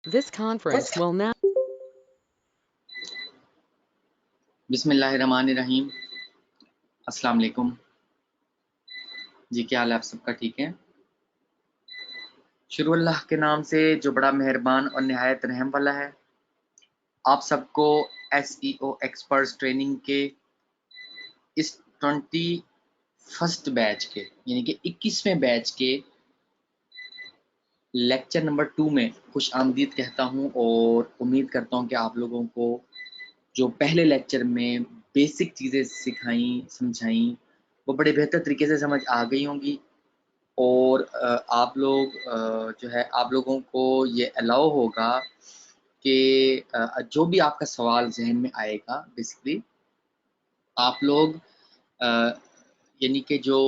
This conference will now. बिस्मिल्लाहिर्रहमानिर्रहीम। अस्सलाम वालेकुम जी, क्या हाल है आप सबका? ठीक है। शुरू अल्लाह के नाम से जो बड़ा मेहरबान और निहायत रहम वाला है। आप सबको SEO एक्सपर्ट्स ट्रेनिंग के इस 21st बैच के यानी कि 21वें बैच के लेक्चर नंबर 2 में खुश आमदीद कहता हूं और उम्मीद करता हूं कि आप लोगों को जो पहले लेक्चर में बेसिक चीज़ें सिखाई समझाई वो बड़े बेहतर तरीके से समझ आ गई होंगी और आप लोग जो है आप लोगों को ये अलाउ होगा कि जो भी आपका सवाल ज़हन में आएगा बेसिकली आप लोग यानी कि जो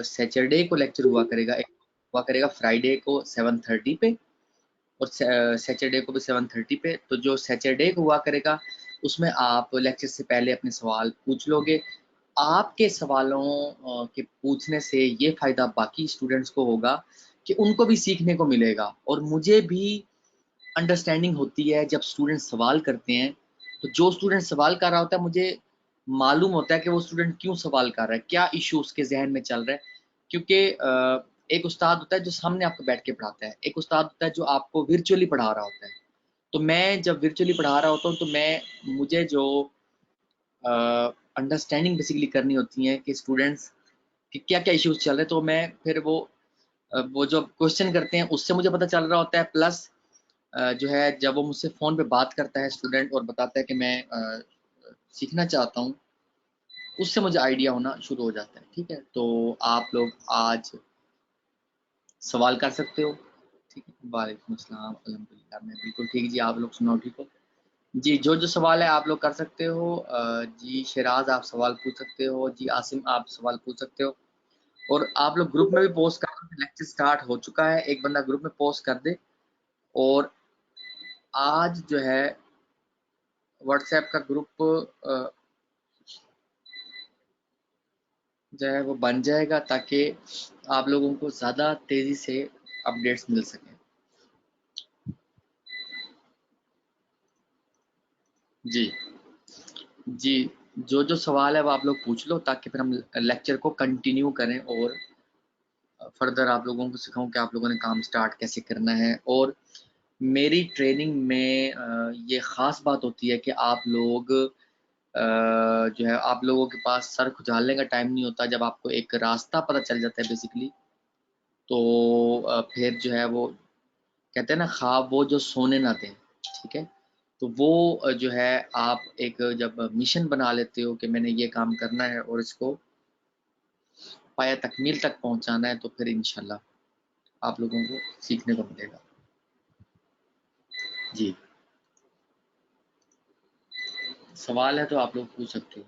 सैटरडे को लेक्चर हुआ करेगा फ्राइडे को 7:30 पे और सैटरडे को भी 7:30 पे। तो जो सैटरडे को हुआ करेगा उसमें आप लेक्चर से पहले अपने सवाल पूछ लोगे। आपके सवालों के पूछने से ये फ़ायदा बाकी स्टूडेंट्स को होगा कि उनको भी सीखने को मिलेगा और मुझे भी अंडरस्टैंडिंग होती है जब स्टूडेंट सवाल करते हैं। तो जो स्टूडेंट सवाल कर रहा होता है मुझे मालूम होता है कि वो स्टूडेंट क्यों सवाल कर रहा है, क्या इशू उसके जहन में चल रहा है। क्योंकि एक उस्ताद होता है जो सामने आपको बैठ के पढ़ाता है, एक उस्ताद होता है जो आपको वर्चुअली पढ़ा रहा होता है। तो मैं जब वर्चुअली पढ़ा रहा होता हूँ तो मुझे जो अंडरस्टैंडिंग बेसिकली करनी होती है कि स्टूडेंट्स कि क्या-क्या इश्यूज़ चल रहे हैं। तो मैं फिर वो जो क्वेश्चन करते हैं उससे मुझे पता चल रहा होता है, प्लस जो है जब वो मुझसे फ़ोन पे बात करता है स्टूडेंट और बताता है कि मैं सीखना चाहता हूँ, उससे मुझे आइडिया होना शुरू हो जाता है। ठीक है? तो आप लोग आज सवाल कर सकते हो। ठीक है? वालेकुम अस्सलाम, अल्हम्दुलिल्लाह मैं बिल्कुल ठीक। जी, आप लोग सुनाओ ठीक हो? जी, जो सवाल है आप लोग कर सकते हो। जी शिराज़ आप सवाल पूछ सकते हो। जी आसिम आप सवाल पूछ सकते हो और आप लोग ग्रुप में भी पोस्ट कर दो कि लेक्चर स्टार्ट हो चुका है। एक बंदा ग्रुप में पोस्ट कर दे और आज जो है व्हाट्सएप का ग्रुप जो है वो बन जाएगा ताकि आप लोगों को ज़्यादा तेज़ी से अपडेट्स मिल सकें। जी, जी, जो सवाल है वो आप लोग पूछ लो ताकि फिर हम लेक्चर को कंटिन्यू करें और फर्दर आप लोगों को सिखाऊँ कि आप लोगों ने काम स्टार्ट कैसे करना है। और मेरी ट्रेनिंग में ये ख़ास बात होती है कि आप लोग जो है आप लोगों के पास सर खुजालने का टाइम नहीं होता। जब आपको एक रास्ता पता चल जाता है बेसिकली तो फिर जो है वो कहते हैं ना ख्वाब वो जो सोने ना दें। ठीक है? तो वो जो है आप एक जब मिशन बना लेते हो कि मैंने ये काम करना है और इसको पाया तकमील तक पहुँचाना है तो फिर इंशाल्लाह आप लोगों को सीखने को मिलेगा। जी, सवाल है तो आप लोग पूछ सकते हो।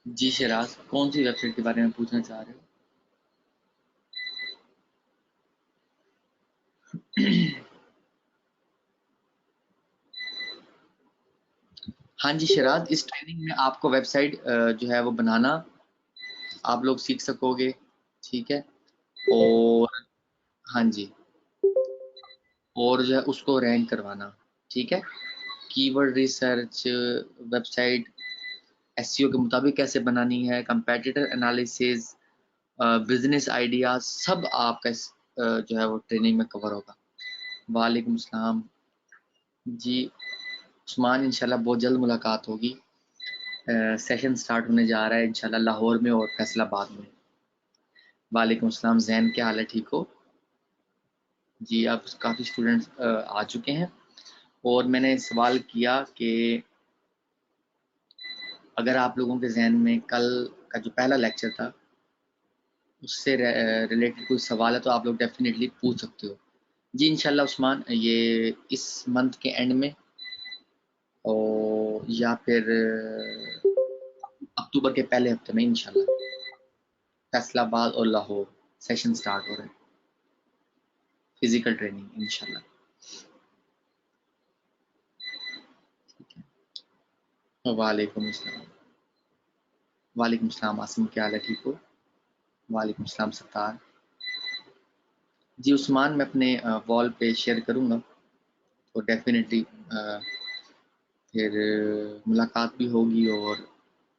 जी शिराज, कौन सी वेबसाइट के बारे में पूछना चाह रहे हो? हाँ जी शिराज, इस ट्रेनिंग में आपको वेबसाइट जो है वो बनाना आप लोग सीख सकोगे। ठीक है? और हाँ जी, और जो है उसको रैंक करवाना। ठीक है? कीवर्ड रिसर्च, वेबसाइट एसईओ के मुताबिक कैसे बनानी है, कंपेटिटर एनालिसिस, बिजनेस आइडियाज सब आपका जो है वो ट्रेनिंग में कवर होगा। वालेकुम सलाम। जी उस्मान, इंशाल्लाह बहुत जल्द मुलाकात होगी। सेशन स्टार्ट होने जा रहा है इंशाल्लाह लाहौर में और फैसलाबाद में। वालेकुम सलाम ज़ैन, क्या हाल है? ठीक हो? जी, अब काफ़ी स्टूडेंट्स आ चुके हैं और मैंने सवाल किया कि अगर आप लोगों के ज़हन में कल का जो पहला लेक्चर था उससे रिलेटेड कोई सवाल है तो आप लोग डेफिनेटली पूछ सकते हो। जी इंशाल्लाह उस्मान, ये इस मंथ के एंड में और या फिर अक्टूबर के पहले हफ्ते में इंशाल्लाह फैसलाबाद और लाहौर सेशन स्टार्ट हो रहे हैं, फिजिकल ट्रेनिंग इंशाल्लाह। वालेकुम अस्सलाम। वालेकुम अस्सलाम आसिम, क्या हाल है, ठीक हो? वालेकुम अस्सलाम सत्तार। जी उस्मान, मैं अपने वॉल पे शेयर करूँगा, तो डेफ़िनेटली फिर मुलाकात भी होगी और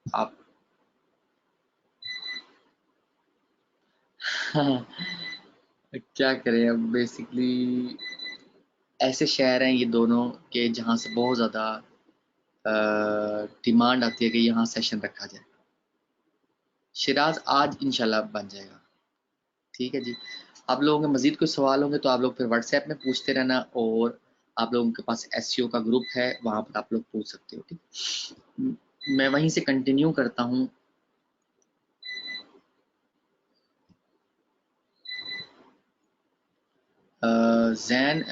आप क्या करें अब, बेसिकली ऐसे शहर हैं ये दोनों के जहाँ से बहुत ज़्यादा डिमांड आती है कि यहाँ सेशन रखा जाए। शिराज आज इंशाल्लाह बन जाएगा। ठीक है जी। आप लोगों के मज़ीद कोई सवाल होंगे तो आप लोग फिर व्हाट्सएप में पूछते रहना, और आप लोगों के पास एसईओ का ग्रुप है, वहाँ पर आप लोग पूछ सकते हो। ठीक, मैं वहीं से कंटिन्यू करता हूँ। जैन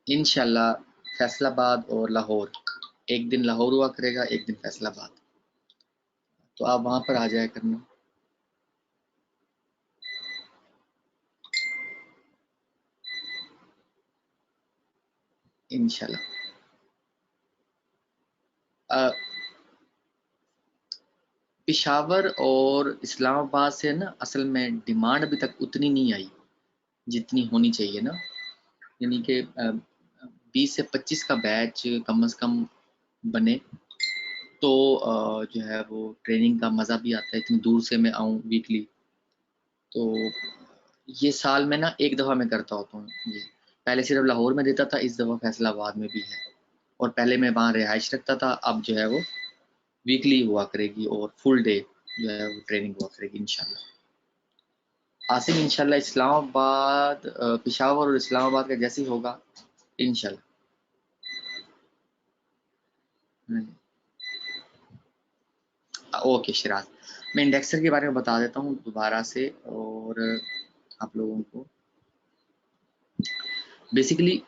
इंशाल्लाह फैसलाबाद और लाहौर, एक दिन लाहौर हुआ करेगा, एक दिन फैसलाबाद, तो आप वहाँ पर आ जाया करना इंशाल्लाह। अ, पेशावर और इस्लामाबाद से ना असल में डिमांड अभी तक उतनी नहीं आई जितनी होनी चाहिए ना, यानी कि 20 से 25 का बैच कम से कम बने, तो जो है वो ट्रेनिंग का मज़ा भी आता है। इतनी दूर से मैं आऊँ वीकली, तो ये साल में ना एक दफ़ा मैं करता होता हूँ ये। पहले सिर्फ लाहौर में देता था, इस दफ़ा फैसलाबाद में भी है, और पहले मैं वहाँ रिहाइश रखता था, अब जो है वो वीकली हुआ करेगी और फुल डे जो है वो ट्रेनिंग हुआ करेगी इंशाल्लाह। आसिम इंशाल्लाह इस्लामाबाद, पेशावर और इस्लामाबाद का जैसे ही होगा इंशाल्लाह। ओके शिराज, मैं इंडेक्सर के बारे में बता देता हूँ दोबारा से, और आप लोगों को बेसिकली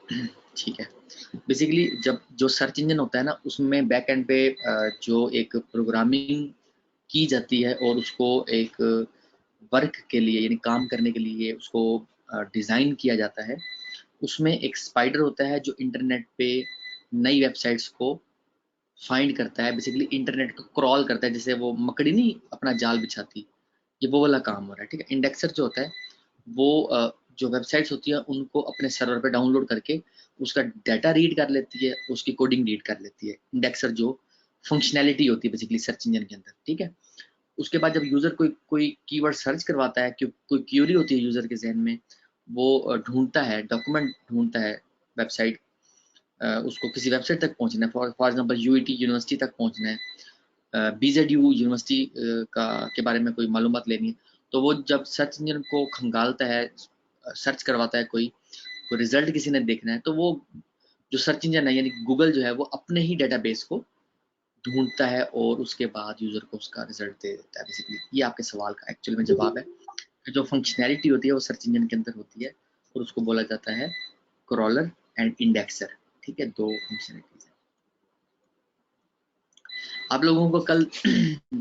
ठीक है। बेसिकली जब जो सर्च इंजन होता है ना, उसमें बैक एंड पे जो एक प्रोग्रामिंग की जाती है और उसको एक वर्क के लिए यानी काम करने के लिए उसको डिज़ाइन किया जाता है, उसमें एक स्पाइडर होता है जो इंटरनेट पे नई वेबसाइट्स को फाइंड करता है, बेसिकली इंटरनेट को क्रॉल करता है, जैसे वो मकड़ी नहीं अपना जाल बिछाती, ये वो वाला काम हो रहा है। ठीक है, इंडेक्सर जो होता है वो जो वेबसाइट्स होती है उनको अपने सर्वर पे डाउनलोड करके उसका डाटा रीड कर लेती है, उसकी कोडिंग रीड कर लेती है। इंडेक्सर जो फंक्शनैलिटी होती है बेसिकली सर्च इंजन के अंदर। ठीक है, उसके बाद जब यूज़र कोई कोई कीवर्ड सर्च करवाता है, कोई क्यूरी होती है यूज़र के जहन में, वो ढूंढता है, डॉक्यूमेंट ढूंढता है, वेबसाइट, उसको किसी वेबसाइट तक पहुंचना है, फॉर एग्जांपल यूईटी यूनिवर्सिटी तक पहुंचना है, बीजेडयू यूनिवर्सिटी का के बारे में कोई मालूमात लेनी है, तो वो जब सर्च इंजन को खंगालता है, सर्च करवाता है, कोई रिजल्ट किसी ने देखना है, तो वो जो सर्च इंजन है यानी गूगल जो है वो अपने ही डेटाबेस को ढूंढता है और उसके बाद यूजर को उसका रिजल्ट दे देता है। बेसिकली ये आपके सवाल का एक्चुअल में जवाब है कि जो फंक्शनैलिटी होती है वो सर्च इंजन के अंदर होती है और उसको बोला जाता है क्रॉलर एंड इंडेक्सर। ठीक है, दो फंक्शनैलिटीज है। आप लोगों को कल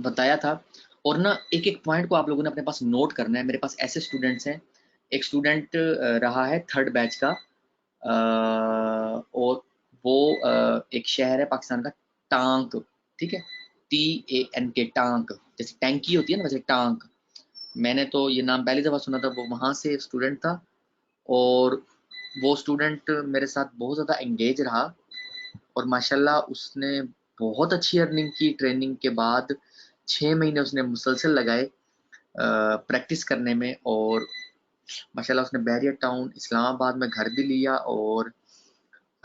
बताया था, और ना एक एक पॉइंट को आप लोगों ने अपने पास नोट करना है। मेरे पास ऐसे स्टूडेंट्स हैं, एक स्टूडेंट रहा है थर्ड बैच का, और वो एक शहर है पाकिस्तान का, टांक। ठीक है, TANK, टांक, जैसे टैंकी होती है ना वैसे टांक। मैंने तो ये नाम पहली दफ़ा सुना था, वो वहाँ से स्टूडेंट था, और वो स्टूडेंट मेरे साथ बहुत ज़्यादा एंगेज रहा, और माशाल्लाह उसने बहुत अच्छी अर्निंग की ट्रेनिंग के बाद। 6 महीने उसने मुसलसल लगाए प्रैक्टिस करने में, और माशाल्लाह उसने बैरियर टाउन इस्लामाबाद में घर भी लिया, और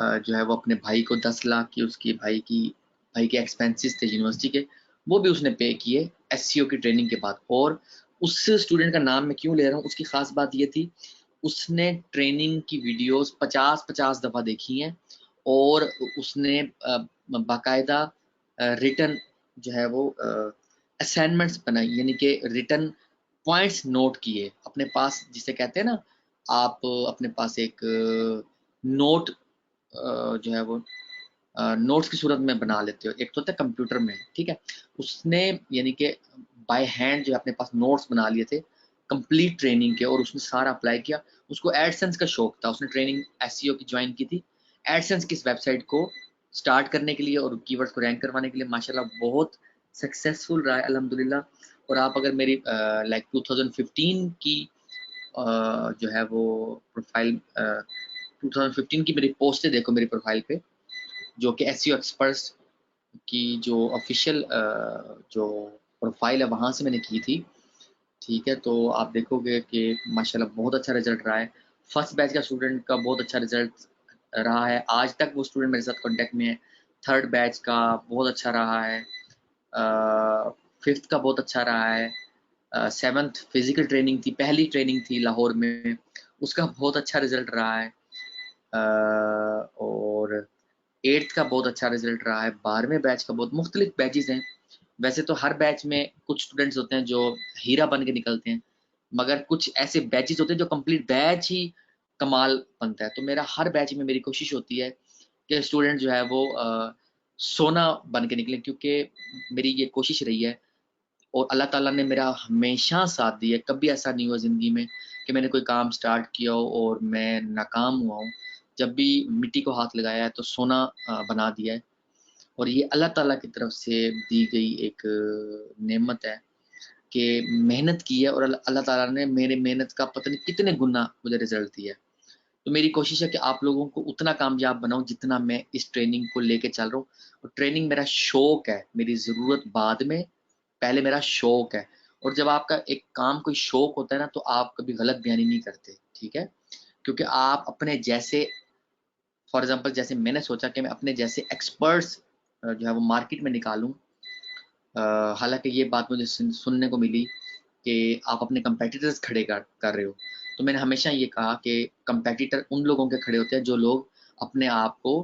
जो है वो अपने भाई को 10 लाख की उसकी भाई के एक्सपेंसेस थे यूनिवर्सिटी के, वो भी उसने पे किए एससीओ की ट्रेनिंग के बाद। और उस स्टूडेंट का नाम मैं क्यों ले रहा हूँ, उसकी खास बात ये थी, उसने ट्रेनिंग की वीडियोस 50-50 दफ़ा देखी हैं, और उसने बाकायदा रिटर्न जो है वो असाइनमेंट्स बनाई, यानी कि रिटर्न पॉइंट्स नोट किए अपने पास, जिसे कहते हैं ना, आप अपने पास एक नोट जो है वो नोट्स की सूरत में बना लेते हो, एक तो होता है कंप्यूटर में। ठीक है, उसने यानी कि बाय हैंड जो है अपने पास नोट्स बना लिए थे कंप्लीट ट्रेनिंग के, और उसने सारा अप्लाई किया। उसको एडसेंस का शौक था, उसने ट्रेनिंग एसईओ की ज्वाइन की थी, एडसेंस की इस वेबसाइट को स्टार्ट करने के लिए और कीवर्ड्स को रैंक करवाने के लिए माशाल्लाह बहुत सक्सेसफुल रहा है अल्हम्दुलिल्लाह। और आप अगर मेरी लाइक 2015 की जो है वो प्रोफाइल 2015 की मेरी पोस्टें देखो मेरी प्रोफाइल पे, जो कि एसईओ एक्सपर्ट्स की जो ऑफिशियल जो प्रोफाइल है वहाँ से मैंने की थी। ठीक है, तो आप देखोगे कि माशाल्लाह बहुत अच्छा रिजल्ट रहा है। फर्स्ट बैच का स्टूडेंट का बहुत अच्छा रिजल्ट रहा है, आज तक वो स्टूडेंट मेरे साथ कांटेक्ट में है। थर्ड बैच का बहुत अच्छा रहा है, फिफ्थ का बहुत अच्छा रहा है, सेवन्थ फिजिकल ट्रेनिंग थी, पहली ट्रेनिंग थी लाहौर में, उसका बहुत अच्छा रिजल्ट रहा है। और एट्थ का बहुत अच्छा रिजल्ट रहा है, 12वें बैच का बहुत मुख्तलिफ बैचेस हैं। वैसे तो हर बैच में कुछ स्टूडेंट्स होते हैं जो हीरा बन के निकलते हैं, मगर कुछ ऐसे बैचेस होते हैं जो कंप्लीट बैच ही कमाल बनता है। तो मेरा हर बैच में मेरी कोशिश होती है कि स्टूडेंट जो है वो सोना बन के निकले, क्योंकि मेरी ये कोशिश रही है और अल्लाह ताला ने मेरा हमेशा साथ दिया है। कभी ऐसा नहीं हुआ ज़िंदगी में कि मैंने कोई काम स्टार्ट किया हो और मैं नाकाम हुआ हूँ। जब भी मिट्टी को हाथ लगाया है तो सोना बना दिया है। और ये अल्लाह ताला की तरफ से दी गई एक नेमत है कि मेहनत की है और अल्लाह ताला ने मेरे मेहनत का पता नहीं कितने गुना मुझे रिजल्ट दिया है। तो मेरी कोशिश है कि आप लोगों को उतना कामयाब बनाऊं जितना मैं इस ट्रेनिंग को लेके चल रहा हूँ। और ट्रेनिंग मेरा शौक है, मेरी ज़रूरत बाद में, पहले मेरा शौक है। और जब आपका एक काम कोई शौक होता है ना, तो आप कभी गलत बयानी नहीं करते, ठीक है? क्योंकि आप अपने जैसे, फॉर एग्जांपल जैसे मैंने सोचा कि मैं अपने जैसे एक्सपर्ट्स जो है वो मार्केट में निकालूं। हालांकि ये बात मुझे सुनने को मिली कि आप अपने कंपेटिटर्स खड़े कर रहे हो। तो मैंने हमेशा ये कहा कि कंपेटिटर उन लोगों के खड़े होते हैं जो लोग अपने आप को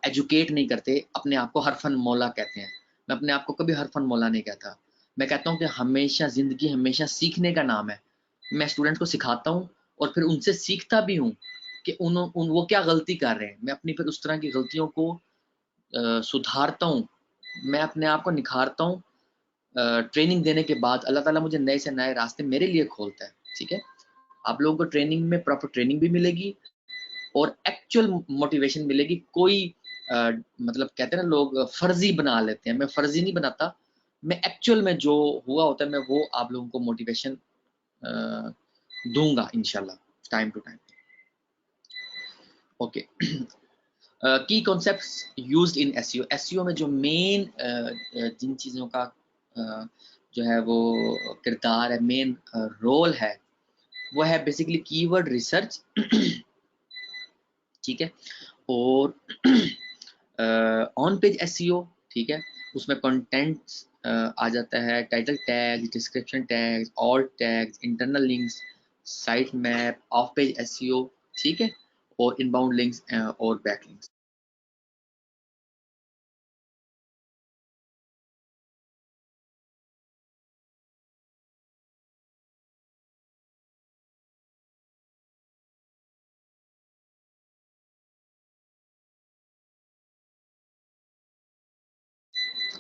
एजुकेट नहीं करते, अपने आप को हरफन मौला कहते हैं। मैं अपने आप को कभी हरफन मौला नहीं कहता। मैं कहता हूँ कि हमेशा ज़िंदगी हमेशा सीखने का नाम है। मैं स्टूडेंट को सिखाता हूँ और फिर उनसे सीखता भी हूँ कि वो क्या गलती कर रहे हैं। मैं अपनी फिर उस तरह की गलतियों को सुधारता हूँ, मैं अपने आप को निखारता हूँ। ट्रेनिंग देने के बाद अल्लाह ताला मुझे नए से नए रास्ते मेरे लिए खोलता है, ठीक है? आप लोगों को ट्रेनिंग में प्रॉपर ट्रेनिंग भी मिलेगी और एक्चुअल मोटिवेशन मिलेगी। कोई मतलब कहते हैं ना लोग फर्जी बना लेते हैं, मैं फर्जी नहीं बनाता। मैं एक्चुअल में जो हुआ होता है मैं वो आप लोगों को मोटिवेशन दूंगा इंशाल्लाह, टाइम टू टाइम। ओके, की concepts used in SEO. SEO में जो मेन जिन चीज़ों का जो है वो किरदार है, मेन रोल है, वो है बेसिकली कीवर्ड रिसर्च। ठीक है, और ऑन पेज एसईओ, ठीक है, उसमें कंटेंट्स आ जाता है, title tag, description tag, alt tags, internal links, site map, of page SEO, ठीक है, और इनबाउंड लिंक्स और बैक लिंक्स।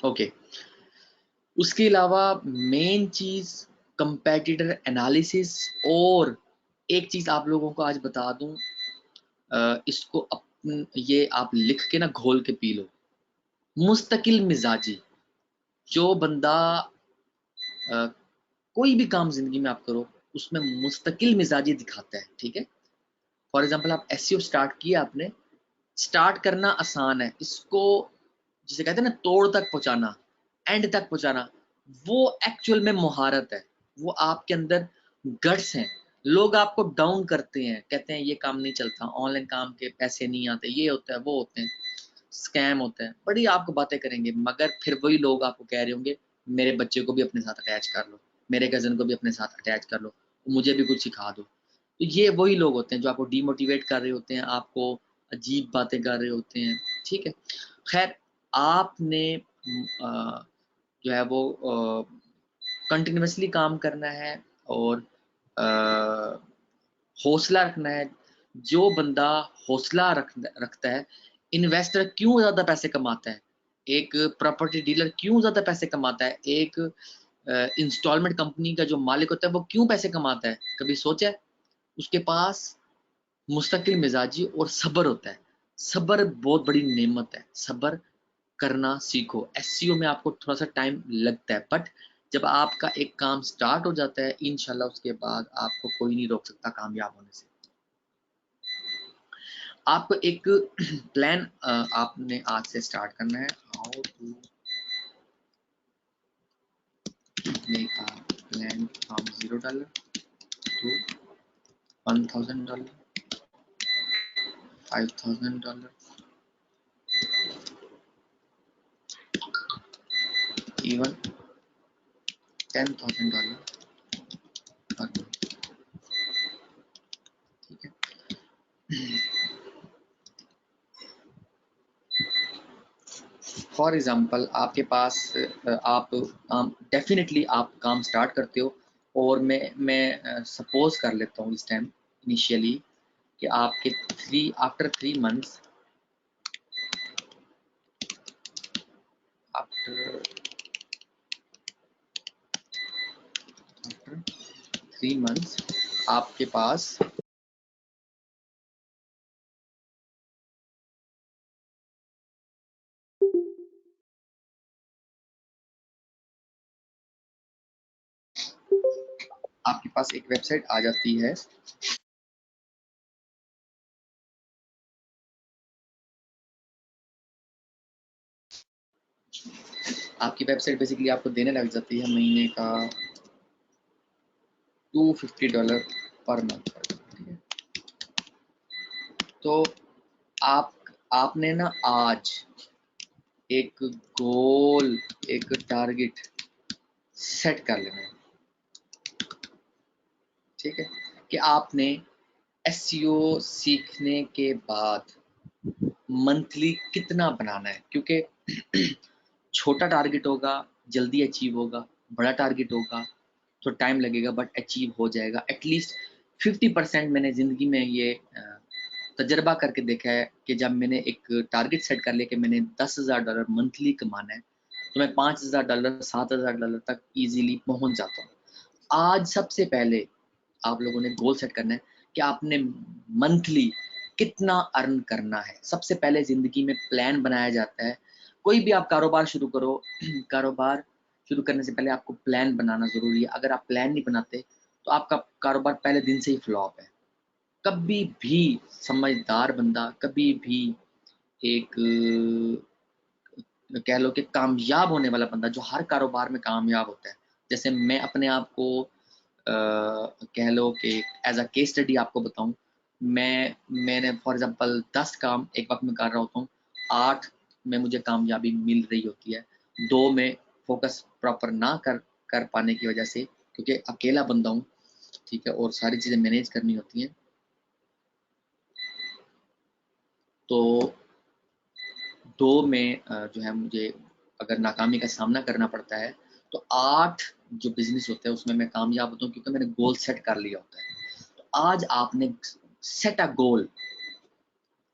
ओके, उसके अलावा मेन चीज़ कंपेटिटर एनालिसिस। और एक चीज़ आप लोगों को आज बता दूं, इसको ये आप लिख के ना घोल के पी लो। मुस्तकिल मिजाजी, जो बंदा अ, कोई भी काम जिंदगी में आप करो उसमें मुस्तकिल मिजाजी दिखाता है, ठीक है? फॉर एग्जांपल आप एसईओ स्टार्ट किया आपने, स्टार्ट करना आसान है, इसको जिसे कहते हैं ना तोड़ तक पहुंचाना, एंड तक पहुंचाना, वो एक्चुअल में मुहारत है। वो आपके अंदर गट्स हैं। लोग आपको डाउन करते हैं, कहते हैं ये काम नहीं चलता, ऑनलाइन काम के पैसे नहीं आते, ये होता है वो होते हैं, स्कैम होता है, बड़ी आपको बातें करेंगे। मगर फिर वही लोग आपको कह रहे होंगे मेरे बच्चे को भी अपने साथ अटैच कर लो, मेरे कज़न को भी अपने साथ अटैच कर लो, मुझे भी कुछ सिखा दो। तो ये वही लोग होते हैं जो आपको डीमोटिवेट कर रहे होते हैं, आपको अजीब बातें कर रहे होते हैं, ठीक है? खैर, आपने जो है वो कंटिन्यूअसली काम करना है और हौसला रखना है। जो बंदा हौसला रखता है, इन्वेस्टर क्यों ज़्यादा पैसे कमाता है, एक प्रॉपर्टी डीलर क्यों ज़्यादा पैसे कमाता है, एक इंस्टॉलमेंट कंपनी का जो मालिक होता है वो क्यों पैसे कमाता है? कभी सोचा है? उसके पास मुस्तकिल मिजाजी और सब्र होता है। सब्र बहुत बड़ी नेमत है, सब्र करना सीखो। एसईओ में आपको थोड़ा सा टाइम लगता है, बट जब आपका एक काम स्टार्ट हो जाता है इंशाल्लाह उसके बाद आपको कोई नहीं रोक सकता कामयाब होने से। आपको एक प्लान आपने आज से स्टार्ट करना है। How to make a plan from $0 to $1,000, $5,000, even $10,000 per month। ठीक है, फॉर एग्जाम्पल आपके पास आप काम डेफिनेटली आप काम स्टार्ट करते हो, और मैं सपोज कर लेता हूँ इस टाइम इनिशियली कि आपके आफ्टर 3 मंथ्स, आफ्टर 3 मंथ्स आपके पास एक वेबसाइट आ जाती है। आपकी वेबसाइट बेसिकली आपको देने लग जाती है महीने का $250 पर मंथ। ठीक है, तो आप आपने ना आज एक गोल, एक टारगेट सेट कर लेना है। ठीक है, कि आपने एसईओ सीखने के बाद मंथली कितना बनाना है, क्योंकि छोटा टारगेट होगा जल्दी अचीव होगा, बड़ा टारगेट होगा तो टाइम लगेगा बट अचीव हो जाएगा। एटलीस्ट 50% मैंने ज़िंदगी में ये तजर्बा करके देखा है कि जब मैंने एक टारगेट सेट कर लिया कि मैंने $10,000 मंथली कमाना है, तो मैं $5,000 $7,000 तक इजीली पहुंच जाता हूँ। आज सबसे पहले आप लोगों ने गोल सेट करना है कि आपने मंथली कितना अर्न करना है। सबसे पहले ज़िंदगी में प्लान बनाया जाता है। कोई भी आप कारोबार शुरू करो, कारोबार शुरू करने से पहले आपको प्लान बनाना ज़रूरी है। अगर आप प्लान नहीं बनाते तो आपका कारोबार पहले दिन से ही फ्लॉप है। कभी भी समझदार बंदा, कभी भी एक कह लो कि कामयाब होने वाला बंदा जो हर कारोबार में कामयाब होता है, जैसे मैं अपने आप को कह लो कि एज अ केस स्टडी आपको बताऊं, मैंने फॉर एग्जांपल 10 काम एक वक्त में कर रहा होता हूँ, 8 में मुझे कामयाबी मिल रही होती है, 2 में फोकस प्रॉपर ना कर पाने की वजह से, क्योंकि अकेला बंदा हूँ। ठीक है, और सारी चीज़ें मैनेज करनी होती हैं, तो 2 में जो है मुझे अगर नाकामी का सामना करना पड़ता है, तो 8 जो बिजनेस होते हैं उसमें मैं कामयाब होता हूँ, क्योंकि मैंने गोल सेट कर लिया होता है। तो आज आपने सेट अ गोल।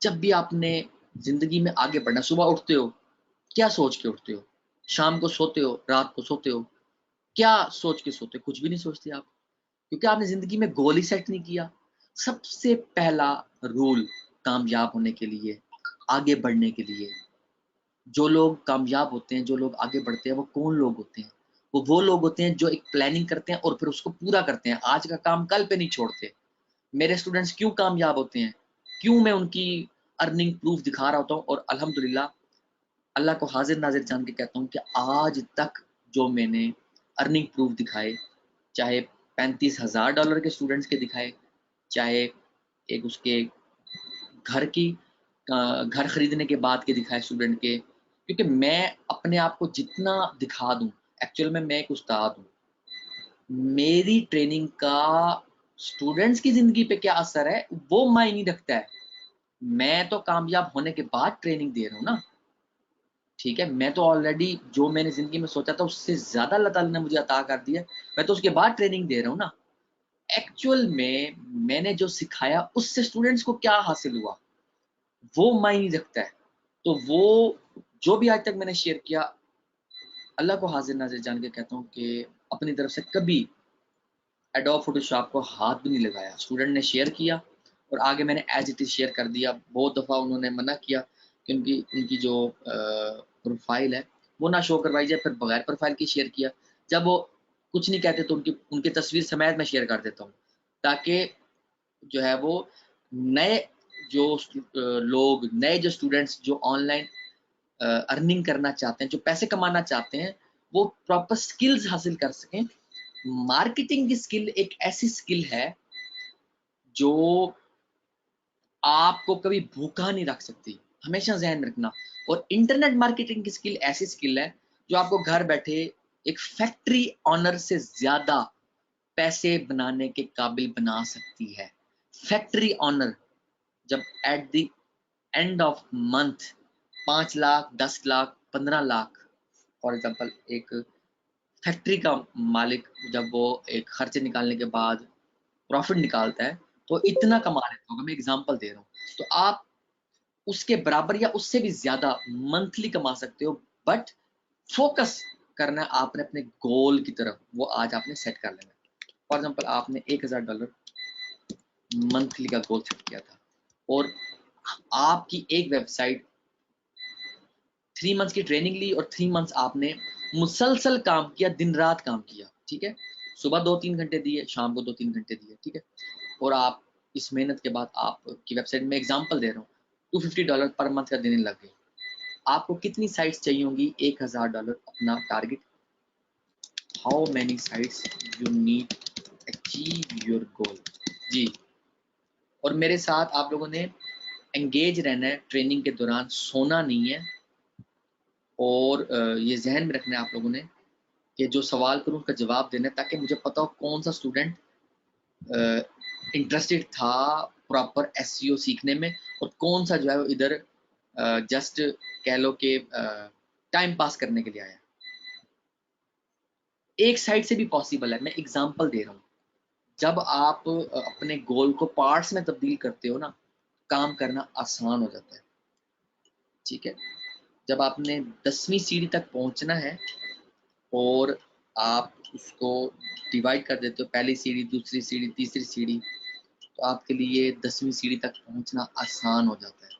जब भी आपने जिंदगी में आगे बढ़ना, सुबह उठते हो क्या सोच के उठते हो, शाम को सोते हो, रात को सोते हो, क्या सोच के सोते हो? कुछ भी नहीं सोचते आप, क्योंकि आपने जिंदगी में गोल ही सेट नहीं किया। सबसे पहला रूल कामयाब होने के लिए, आगे बढ़ने के लिए, जो लोग कामयाब होते हैं, जो लोग आगे बढ़ते हैं, वो कौन लोग होते हैं? वो लोग होते हैं जो एक प्लानिंग करते हैं और फिर उसको पूरा करते हैं। आज का काम कल पे नहीं छोड़ते। मेरे स्टूडेंट्स क्यों कामयाब होते हैं, क्यों मैं उनकी अर्निंग प्रूफ दिखा रहा होता हूँ, और अल्हम्दुलिल्लाह अल्लाह को हाजिर नाजिर जान के कहता हूँ कि आज तक जो मैंने अर्निंग प्रूफ दिखाए, चाहे $35,000 के स्टूडेंट्स के दिखाए, चाहे एक उसके घर की घर खरीदने के बाद के दिखाए स्टूडेंट के, क्योंकि मैं अपने आप को जितना दिखा दूं, एक्चुअल में मैं एक उस्ताद हूँ। मेरी ट्रेनिंग का स्टूडेंट्स की जिंदगी पे क्या असर है वो मायने रखता है। मैं तो कामयाब होने के बाद ट्रेनिंग दे रहा हूँ ना। ठीक है, मैं तो ऑलरेडी जो मैंने जिंदगी में सोचा था उससे ज्यादा अल्लाह ताला ने मुझे अता कर दिया, मैं तो उसके बाद ट्रेनिंग दे रहा हूँ ना। एक्चुअल में मैंने जो सिखाया उससे स्टूडेंट्स को क्या हासिल हुआ वो मायने रखता है। तो वो जो भी आज तक मैंने शेयर किया, अल्लाह को हाजिर नाजिर जान के कहता हूँ कि अपनी तरफ से कभी एडोब फोटोशॉप को हाथ भी नहीं लगाया। स्टूडेंट ने शेयर किया, और आगे मैंने एज इट इज शेयर कर दिया। बहुत दफ़ा उन्होंने मना किया कि उनकी उनकी जो प्रोफाइल है वो ना शो करवाई जाए, फिर बगैर प्रोफाइल की शेयर किया। जब वो कुछ नहीं कहते तो उनकी उनकी तस्वीर समेत मैं शेयर कर देता हूँ, ताकि जो है वो नए जो लोग, नए जो स्टूडेंट्स जो ऑनलाइन अर्निंग करना चाहते हैं, जो पैसे कमाना चाहते हैं, वो प्रॉपर स्किल्स हासिल कर सकें। मार्केटिंग की स्किल एक ऐसी स्किल है जो आपको कभी भूखा नहीं रख सकती, हमेशा ज़हन में रखना। और इंटरनेट मार्केटिंग की स्किल ऐसी स्किल है जो आपको घर बैठे एक फैक्ट्री ओनर से ज़्यादा पैसे बनाने के काबिल बना सकती है। फैक्ट्री ओनर जब at the end of month 5 lakh, 10 lakh, 15 lakh for example एक फैक्ट्री का मालिक जब वो एक खर्चे निकालने के बाद प्रॉफिट निकालता है तो इतना कमा लेता होगा, मैं एग्जांपल दे रहा हूँ। तो आप उसके बराबर या उससे भी ज्यादा मंथली कमा सकते हो, बट फोकस करना है आपने अपने गोल की तरफ, वो आज आपने सेट कर लेना है। फॉर एग्जांपल आपने $1000 मंथली का गोल सेट किया था और आपकी एक वेबसाइट 3 मंथ्स की ट्रेनिंग ली और 3 मंथ्स आपने मुसलसल काम किया, दिन रात काम किया, ठीक है। सुबह 2-3 घंटे दिए, शाम को 2-3 घंटे दिए, ठीक है। और आप इस मेहनत के बाद आपकी वेबसाइट में एग्जांपल दे रहा हूँ $250 पर मंथ का देने लग गए। आपको कितनी साइट्स चाहिए होंगी $1000 अपना target? How many sites you need achieve your goal? जी। और मेरे साथ आप लोगों ने एंगेज रहना है ट्रेनिंग के दौरान, सोना नहीं है। और ये जहन में रखना है आप लोगों ने कि जो सवाल करूँ उसका जवाब देना है, ताकि मुझे पता हो कौन सा स्टूडेंट इंटरेस्टेड था प्रॉपर एसईओ सीखने में और कौन सा जो है वो इधर जस्ट कह लो कि टाइम पास करने के लिए आया। एक साइड से भी पॉसिबल है, मैं एग्जांपल दे रहा हूँ। जब आप अपने गोल को पार्ट्स में तब्दील करते हो ना, काम करना आसान हो जाता है, ठीक है। जब आपने 10वीं सीढ़ी तक पहुंचना है और आप उसको डिवाइड कर देते हो, पहली सीढ़ी, दूसरी सीढ़ी, तीसरी सीढ़ी, तो आपके लिए 10वीं सीढ़ी तक पहुंचना आसान हो जाता है।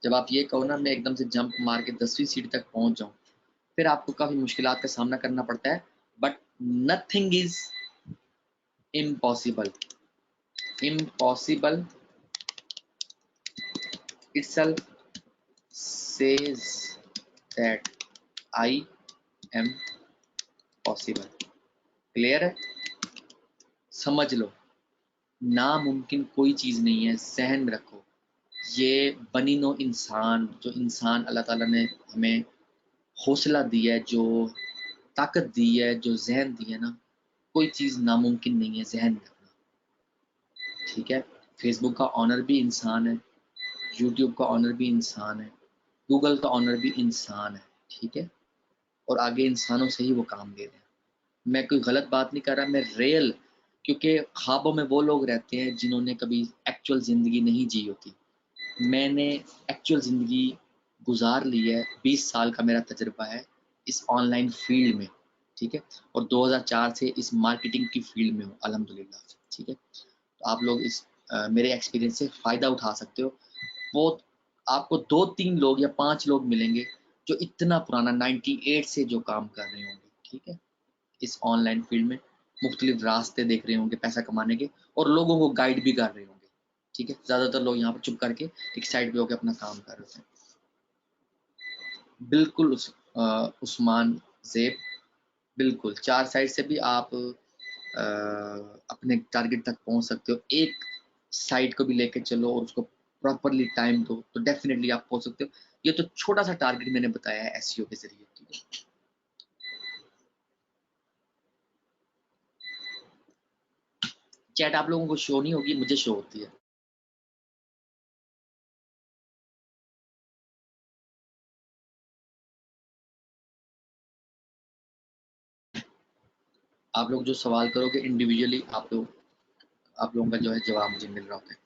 जब आप ये कहो ना मैं एकदम से जंप मार के 10वीं सीढ़ी तक पहुंच जाऊं, फिर आपको काफी मुश्किलात का सामना करना पड़ता है। But nothing is impossible. Impossible itself says that I am possible। Clear है? समझ लो, नामुमकिन कोई चीज नहीं है, जहन में रखो। ये बनी नो इंसान, जो इंसान अल्लाह ताला ने हमें हौसला दिया है, जो ताकत दी है, जो जहन दी है ना, कोई चीज़ नामुमकिन नहीं है, जहन में रखना, ठीक है। फेसबुक का ऑनर भी इंसान है, यूट्यूब का ऑनर भी इंसान है, गूगल का ऑनर भी इंसान है, ठीक है। और आगे इंसानों से ही वो काम ले रहे हैं। मैं कोई गलत बात नहीं कर रहा, मैं रियल, क्योंकि ख्वाबों में वो लोग रहते हैं जिन्होंने कभी एक्चुअल ज़िंदगी नहीं जी होती। मैंने एक्चुअल ज़िंदगी गुजार ली है, 20 साल का मेरा तजर्बा है इस ऑनलाइन फील्ड में, ठीक है। और 2004 से इस मार्केटिंग की फील्ड में हूँ अल्हम्दुलिल्लाह, ठीक है। तो आप लोग इस मेरे एक्सपीरियंस से फ़ायदा उठा सकते हो। वो आपको 2-3 लोग या 5 लोग मिलेंगे जो इतना पुराना 98 से जो काम कर रहे होंगे, ठीक है, इस ऑनलाइन फील्ड में मुख्तलिफ रास्ते देख रहे होंगे पैसा कमाने के, और लोगों को गाइड भी कर रहे होंगे, ठीक है। ज़्यादातर लोग यहाँ पर चुप करके एक साइड पे होकर अपना काम कर रहे हैं। बिल्कुल उस्मान ज़ेब, बिल्कुल 4 साइड से भी आप अपने टारगेट तक पहुंच सकते हो। एक साइड को भी लेके चलो और उसको प्रॉपरली टाइम दो तो डेफिनेटली आप पहुंच सकते हो। ये तो छोटा सा टारगेट मैंने बताया है एसईओ के जरिए, ठीक है। चैट आप लोगों को शो नहीं होगी, मुझे शो होती है। आप लोग जो सवाल करोगे इंडिविजुअली आप लोगों का जो है जवाब मुझे मिल रहा होता है,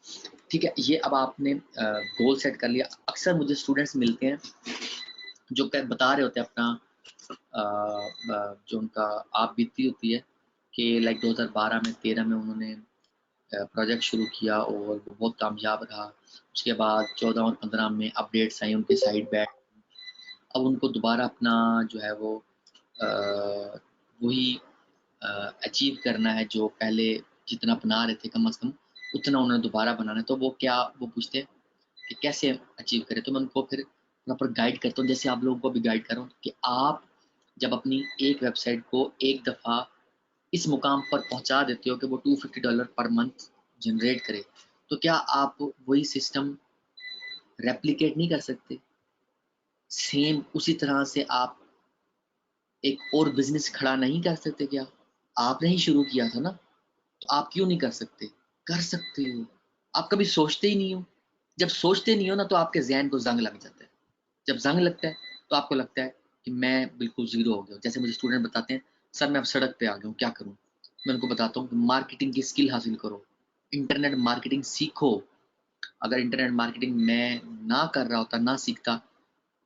ठीक है। ये अब आपने गोल सेट कर लिया। अक्सर मुझे स्टूडेंट्स मिलते हैं जो बता रहे होते हैं अपना जो उनका आप बीती होती है कि लाइक 2012 में 13 में उन्होंने प्रोजेक्ट शुरू किया और वो बहुत कामयाब रहा। उसके बाद 14 और 15 में अपडेट्स आई उनके साइड बैक। अब उनको दोबारा अपना जो है वो वही अचीव करना है जो पहले जितना बना रहे थे, कम से कम उतना उन्हें दोबारा बनाना है। तो वो क्या वो पूछते हैं कि कैसे अचीव करें, तो मैं उनको फिर प्रॉपर गाइड करता हूँ, जैसे आप लोगों को भी गाइड कर रहा हूँ कि आप जब अपनी एक वेबसाइट को एक दफ़ा इस मुकाम पर पहुंचा देते हो कि वो $250 पर मंथ जनरेट करे, तो क्या आप वही सिस्टम रेप्लिकेट नहीं कर सकते? सेम उसी तरह से आप एक और बिजनेस खड़ा नहीं कर सकते क्या? आपने ही शुरू किया था ना, तो आप क्यों नहीं कर सकते? कर सकते हो। आप कभी सोचते ही नहीं हो। जब सोचते नहीं हो ना, तो आपके ज़हन को ज़ंग लग जाता है। जब ज़ंग लगता है, तो आपको लगता है कि मैं बिल्कुल ज़ीरो हो गया हूँ। जैसे मुझे स्टूडेंट बताते हैं, सर मैं अब सड़क पे आ गया हूँ, क्या करूँ? मैं उनको बताता हूँ कि मार्केटिंग की स्किल हासिल करो, इंटरनेट मार्केटिंग सीखो। अगर इंटरनेट मार्केटिंग मैं ना कर रहा होता, ना सीखता,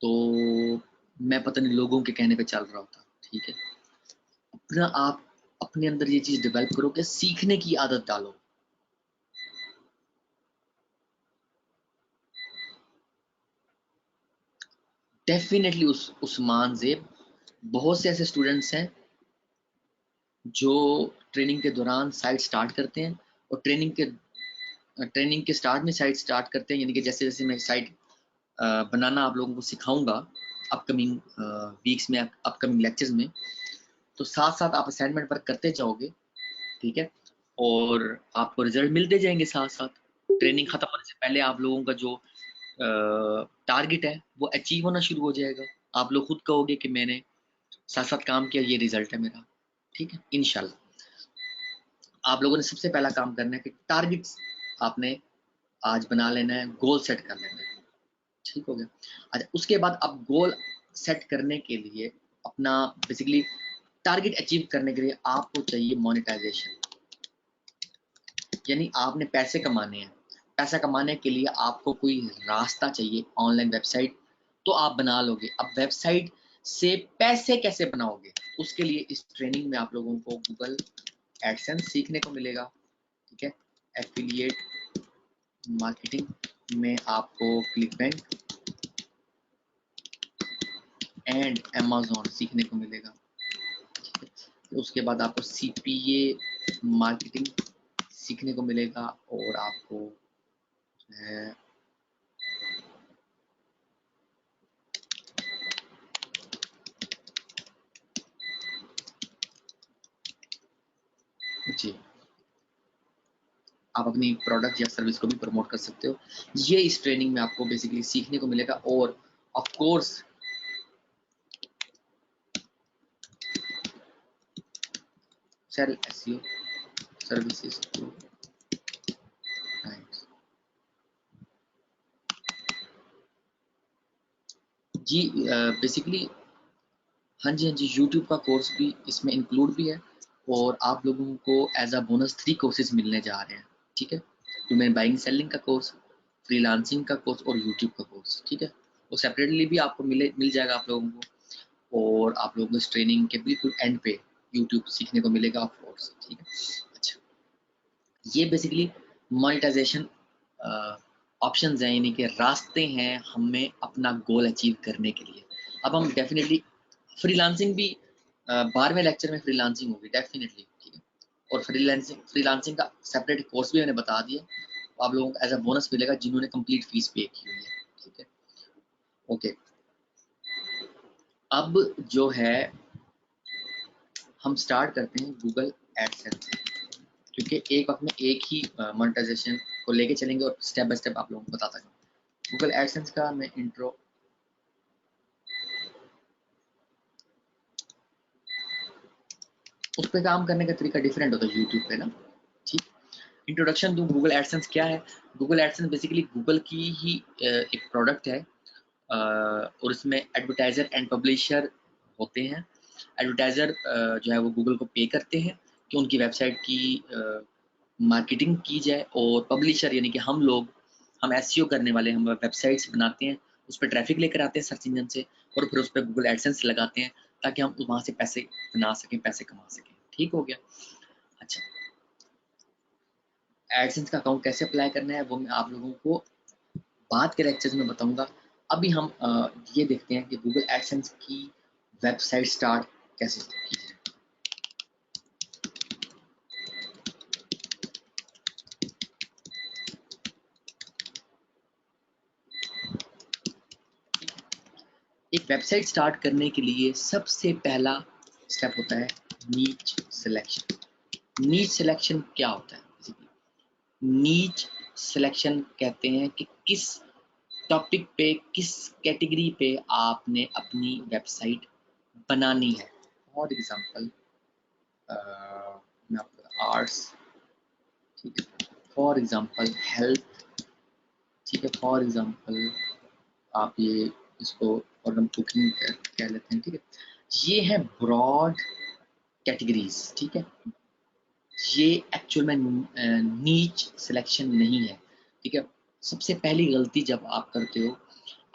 तो मैं पता नहीं लोगों के कहने पे चल रहा होता। ठीक है? अपना आप अपने अंदर ये चीज़ डेवलप करो कि सीखने की आदत डालो। डेफ़िनेटली उस उस्मान ज़ेब, बहुत से ऐसे स्टूडेंट्स हैं जो ट्रेनिंग के दौरान साइट स्टार्ट करते हैं और ट्रेनिंग के स्टार्ट में साइट स्टार्ट करते हैं, यानी कि जैसे-जैसे मैं साइट बनाना आप लोगों को सिखाऊँगा अपकमिंग वीक्स में, अपकमिंग लेक्चर्स में, तो साथ-साथ आप असाइनमेंट वर्क करते जाओगे, ठीक है? और आपको रिज़ल्ट मिलते जाएँगे साथ-साथ। ट्रेनिंग खत्म होने से पहले आप लोगों का जो टारगेट है, वो अचीव होना शुरू हो जाएगा। आप लोग खुद कहोगे कि मैंने साथ-साथ काम किया, ये रिज़ल्ट है मेरा, ठीक है? इंशाल्लाह। आप लोगों ने सबसे पहला काम करना है कि टारगेट्स आपने आज बना लेना है, गोल सेट कर लेना है, ठीक हो गया? अच्छा, उसके बाद अब गोल सेट करने के लिए अपना बेसिकली टारगेट अचीव करने के लिए आपको चाहिए मोनेटाइज़ेशन, यानी आपने पैसे कमाने हैं। पैसा कमाने के लिए आपको कोई रास्ता चाहिए, ऑनलाइन वेबसाइट तो आप बना लोगे। अब वेबसाइट से पैसे कैसे बनाओगे? उसके लिए इस ट्रेनिंग में आप लोगों को गूगल एडसेंस सीखने को मिलेगा, ठीक है? एफिलिएट मार्केटिंग में आपको क्लिकबैंक एंड अमेज़न सीखने को मिलेगा, ठीक है? तो उसके बाद आपको सीपीए मार्केटिंग सीखने को मिलेगा और आपको जो है जी, आप अपनी प्रोडक्ट या सर्विस को भी प्रमोट कर सकते हो। ये इस ट्रेनिंग में आपको बेसिकली सीखने को मिलेगा और of course sell SEO services to clients. जी बेसिकली हाँ जी, हाँ जी, यूट्यूब का कोर्स भी इसमें इंक्लूड भी है और आप लोगों को एज़ अ बोनस 3 कोर्सेज़ मिलने जा रहे हैं, ठीक है? डोमेन बाइंग सेलिंग का कोर्स, फ्रीलांसिंग का कोर्स और यूट्यूब का कोर्स, ठीक है? वो सेपरेटली भी आपको मिल जाएगा आप लोगों को और आप लोगों को इस ट्रेनिंग के बिल्कुल एंड पे यूट्यूब सीखने को मिलेगा ऑफ कोर्स, ठीक है? अच्छा, ये बेसिकली मोनेटाइज़ेशन ऑप्शंस हैं, यानी कि रास्ते हैं हमें अपना गोल अचीव करने के लिए। अब हम डेफ़िनिटली फ्रीलांसिंग भी 12वें लेक्चर में फ्रीलांसिंग होगी डेफ़िनिटली, ठीक है? और फ्रीलांसिंग का सेपरेट कोर्स भी मैंने बता दिया। तो आप लोगों को एज़ अ बोनस मिलेगा जिन्होंने कंप्लीट फीस पे की हुई है, ठीक है? ओके, अब जो है हम स्टार्ट करते हैं गूगल एडसेंस से, क्योंकि एक वक़्त में एक ही मोनेटाइज़ेशन को लेके चलेंगे और स्टेप बाय स्टेप आप लोगों को बताता जाऊँगा। गूगल एडसेंस का मैं इंट्रो उस पे काम करने का तरीका डिफरेंट होता है यूट्यूब पे ना, ठीक? इंट्रोडक्शन दूँ गूगल एडसेंस क्या है? गूगल एडसेंस बेसिकली गूगल की ही एक प्रोडक्ट है और इसमें एडवर्टाइज़र एंड पब्लिशर होते हैं। एडवर्टाइज़र जो है वो गूगल को पे करते हैं कि उनकी वेबसाइट की मार्केटिंग की जाए और पब्लिशर यानी कि हम एसईओ करने वाले हम वेबसाइट्स बनाते हैं, उस पे ट्रैफ़िक लेकर आते हैं सर्च इंजन से और फिर उस पे गूगल एडसेंस लगाते हैं ताकि हम वहाँ से पैसे बना सकें, पैसे कमा सकें। ठीक हो गया? अच्छा, एडसेंस का अकाउंट कैसे अप्लाई करना है वो मैं आप लोगों को बाद के लेक्चर्स में बताऊंगा। अभी हम ये देखते हैं कि गूगल एडसेंस की वेबसाइट स्टार्ट कैसे की जाए। एक वेबसाइट स्टार्ट करने के लिए सबसे पहला स्टेप होता है नीच सिलेक्शन। नीच सिलेक्शन क्या होता है? नीच सिलेक्शन कहते हैं कि किस टॉपिक पे, किस कैटेगरी पे आपने अपनी वेबसाइट बनानी है। फॉर एग्जांपल मैं आपको आर्ट्स, ठीक है, फॉर एग्जांपल हेल्थ, ठीक है, फॉर एग्जांपल आप ये इसको और हम कुकिंग कह लेते हैं, ठीक है। ये है ब्रॉड कैटेगरीज, ठीक है। ये एक्चुअल में नीच सिलेक्शन नहीं है, ठीक है। सबसे पहली गलती जब आप करते हो,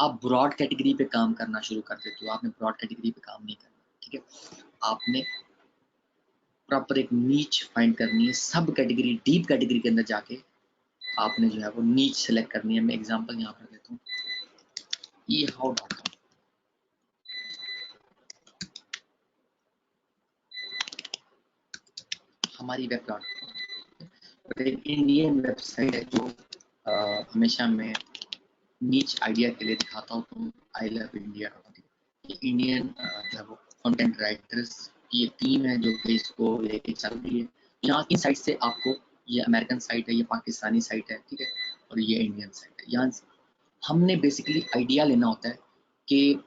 आप ब्रॉड कैटेगरी पे काम करना शुरू कर देते हो। आपने ब्रॉड कैटेगरी पे काम नहीं करना, ठीक है। आपने प्रॉपर एक नीच फाइंड करनी है, सब कैटेगरी, डीप कैटेगरी के अंदर जाके आपने जो है वो नीच सेलेक्ट करनी है। मैं एग्जांपल यहाँ पर देता हूँ, ehow.com, हमारी वेब डॉट एक इंडियन वेबसाइट है जो हमेशा मैं नीच आइडिया के लिए दिखाता हूँ। तो आई लव इंडिया, ये इंडियन जो है वो कंटेंट राइटर्स की एक टीम है जो कि इसको लेके चल रही है। यहाँ की साइट से आपको, ये अमेरिकन साइट है, ये पाकिस्तानी साइट है, ठीक है, और ये इंडियन साइट है। यहाँ हमने बेसिकली आइडिया लेना होता है कि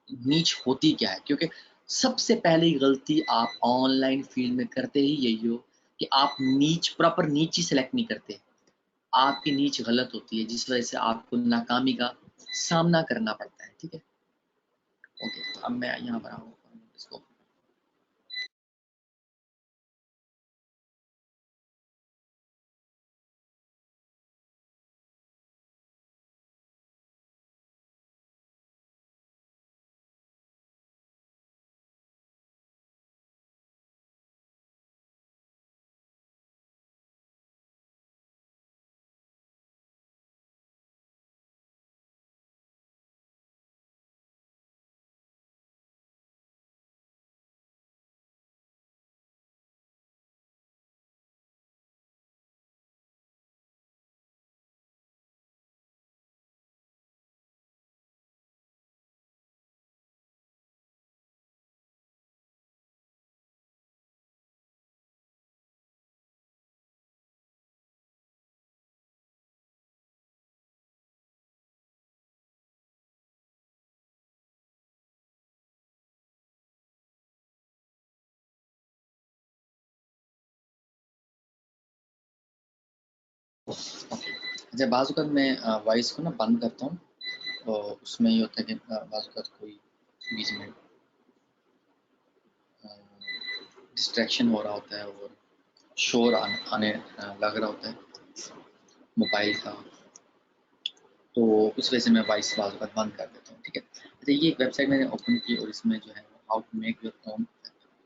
नीच होती क्या है, क्योंकि सबसे पहली गलती आप ऑनलाइन फील्ड में करते ही यही हो कि आप नीच, प्रॉपर नीच ही सिलेक्ट नहीं करते। आपकी नीच गलत होती है जिस वजह से आपको नाकामी का सामना करना पड़ता है, ठीक है। ओके, अब मैं यहाँ पर आऊँ इसको, ओके। अच्छा, बाज़ वक़्त मैं वॉइस को ना बंद करता हूँ, तो उसमें ये होता है कि बाज़ वक़्त कोई बीच में डिस्ट्रैक्शन हो रहा होता है और शोर आने लग रहा होता है मोबाइल का, तो उस वजह से मैं वॉइस बाज़ वक़्त बंद कर देता हूँ, ठीक है। अच्छा, ये एक वेबसाइट मैंने ओपन की और इसमें जो है how to make your own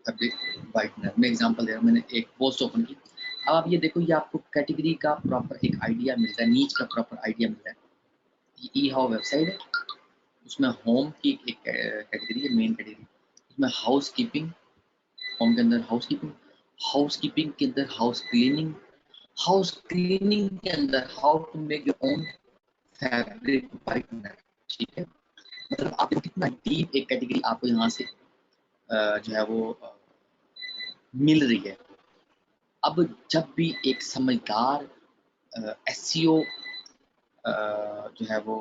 fabric whitener, मैं एग्जांपल दे रहा हूँ। मैंने एक पोस्ट ओपन की। अब आप ये देखो, ये आपको कैटेगरी का प्रॉपर एक आइडिया मिलता है, नीच का प्रॉपर आइडिया मिलता है। ये ई हाउ वेबसाइट है, उसमें होम की एक कैटेगरी है, मेन कैटेगरी। उसमें हाउस कीपिंग, होम के अंदर हाउस कीपिंग, हाउस कीपिंग के अंदर हाउस क्लीनिंग, हाउस क्लीनिंग के अंदर how to make your own fabric whitener, ठीक है। मतलब आप कितना डीप एक कैटेगरी आपको यहाँ से जो है वो मिल रही है। अब जब भी एक समझदार एसईओ जो है वो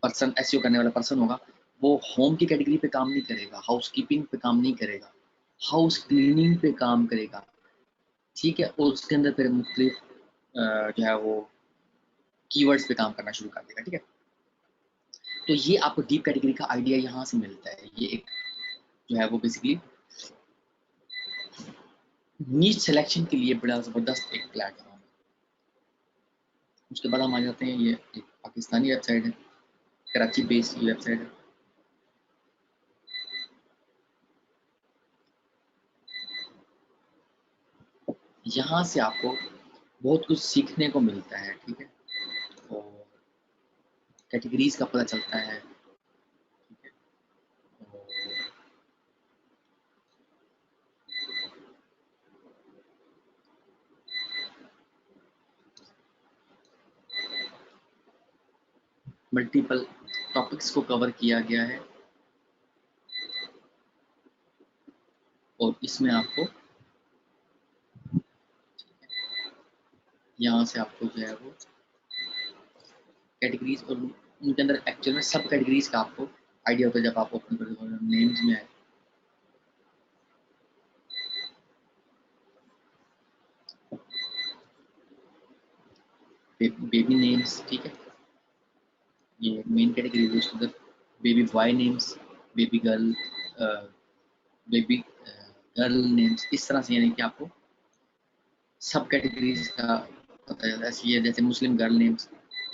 पर्सन, एसईओ करने वाला पर्सन होगा, वो होम की कैटेगरी पे काम नहीं करेगा, हाउस कीपिंग पे काम नहीं करेगा, हाउस क्लीनिंग पे काम करेगा, ठीक है। और उसके अंदर फिर मुख्तलिफ जो है वो कीवर्ड्स पे काम करना शुरू कर देगा, ठीक है। तो ये आपको डीप कैटेगरी का आइडिया यहाँ से मिलता है। ये एक जो है वो बेसिकली नीच सिलेक्शन के लिए बड़ा ज़बरदस्त एक प्लेटफॉर्म है। उसके बाद हम आ जाते हैं, ये एक पाकिस्तानी वेबसाइट है, कराची बेस्ड वेबसाइट है। यहाँ से आपको बहुत कुछ सीखने को मिलता है, ठीक है, और कैटेगरीज का पता चलता है, ठीक है, और मल्टीपल टॉपिक्स को कवर किया गया है, और इसमें आपको यहाँ से आपको जो है वो कैटेगरीज और उनके अंदर एक्चुअल में सब कैटेगरीज का आपको आइडिया होता है जब आप ओपन करते हो। नेम्स में है बेबी नेम्स, ठीक है, ये मेन कैटेगरी है। उसके अंदर baby boy names, baby girl, baby girl names, इस तरह से, यानी कि आपको सब कैटेगरीज का पता चलता है। ऐसे ये जैसे Muslim girl names,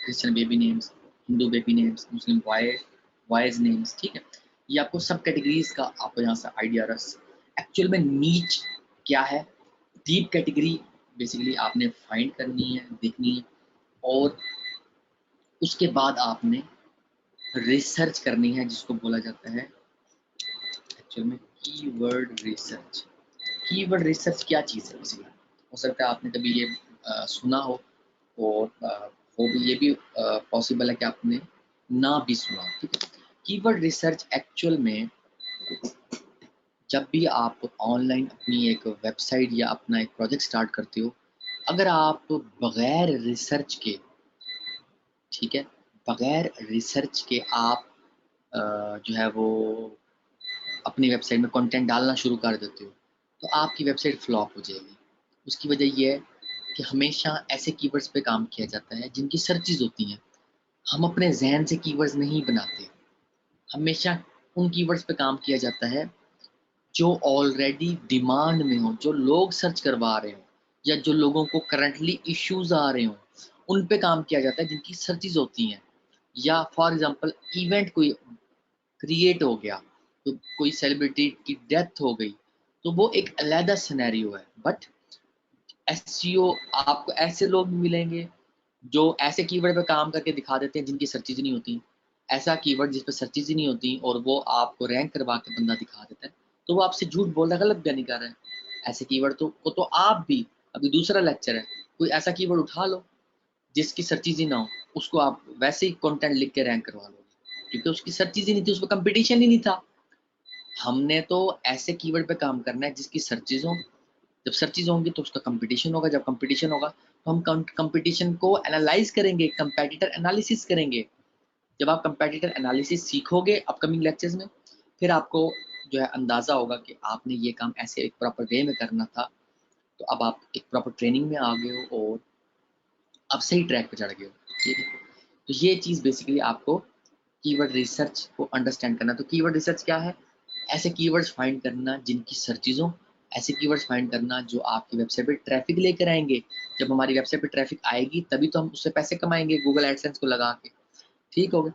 Christian baby names, Hindu baby names, Muslim boys names, ठीक है, ये आपको सब कैटेगरीज का आपको यहाँ से आइडिया रस। एक्चुअल में नीच क्या है, डीप कैटेगरी बेसिकली आपने फाइंड करनी है, देखनी है, और उसके बाद आपने रिसर्च करनी है, जिसको बोला जाता है एक्चुअल में कीवर्ड रिसर्च। कीवर्ड रिसर्च क्या चीज़ है बेसिकली, हो सकता है आपने कभी ये सुना हो, और वो भी, ये भी पॉसिबल है कि आपने ना भी सुना हो, ठीक है। कीवर्ड रिसर्च एक्चुअल में जब भी आप ऑनलाइन अपनी एक वेबसाइट या अपना एक प्रोजेक्ट स्टार्ट करते हो, अगर आप बगैर रिसर्च के, ठीक है, बगैर रिसर्च के आप जो है वो अपनी वेबसाइट में कंटेंट डालना शुरू कर देते हो, तो आपकी वेबसाइट फ्लॉप हो जाएगी। उसकी वजह ये है कि हमेशा ऐसे कीवर्ड्स पे काम किया जाता है जिनकी सर्चेज होती हैं। हम अपने जहन से कीवर्ड्स नहीं बनाते, हमेशा उन कीवर्ड्स पे काम किया जाता है जो ऑलरेडी डिमांड में हो, जो लोग सर्च करवा रहे हो, या जो लोगों को करंटली इश्यूज आ रहे हो, उन पे काम किया जाता है जिनकी सर्चेज होती हैं। या फॉर एग्जांपल इवेंट कोई क्रिएट हो गया, तो कोई सेलिब्रिटी की डेथ हो गई, तो वो एक अलग सिनेरियो है। बट एसईओ, आपको ऐसे लोग मिलेंगे जो ऐसे कीवर्ड पे काम करके दिखा देते हैं जिनकी सर्चेज नहीं होती, ऐसा कीवर्ड जिस पे सर्चेज ही नहीं होती, और वो आपको रैंक करवा के बंदा दिखा देता है, तो वो आपसे झूठ बोल रहा है, गलत बयानी कर रहा है। ऐसे कीवर्ड तो आप भी, अभी दूसरा लेक्चर है, कोई ऐसा कीवर्ड उठा लो जिसकी सर्चेज ही ना हो, उसको आप वैसे ही कंटेंट लिख के रैंक करवा लो, क्योंकि उसकी सर्चेज ही नहीं थी, उस पर कंपटीशन ही नहीं था। हमने तो ऐसे कीवर्ड पे काम करना है जिसकी सर्चेज हो, जब सर्चेज होंगी तो उसका कंपटीशन होगा, जब कंपटीशन होगा तो हम कंपटीशन को एनालाइज करेंगे, कंपेटिटर एनालिसिस करेंगे। जब आप कंपेटिटर एनालिसिस सीखोगे अपकमिंग लेक्चर्स में, फिर आपको जो है अंदाजा होगा कि आपने ये काम ऐसे एक प्रॉपर वे में करना था, तो अब आप एक प्रॉपर ट्रेनिंग में आ गए हो और अब सही ट्रैक पे चढ़ गए हो, ठीक है। तो ये चीज़ बेसिकली आपको कीवर्ड रिसर्च को अंडरस्टैंड करना। तो कीवर्ड रिसर्च क्या है, ऐसे कीवर्ड्स फाइंड करना जिनकी सर्चेज हो, ऐसे कीवर्ड्स फाइंड करना जो आपकी वेबसाइट पे ट्रैफिक लेकर आएंगे। जब हमारी वेबसाइट पे ट्रैफिक आएगी तभी तो हम उससे पैसे कमाएंगे गूगल एडसेंस को लगा के, ठीक हो गया।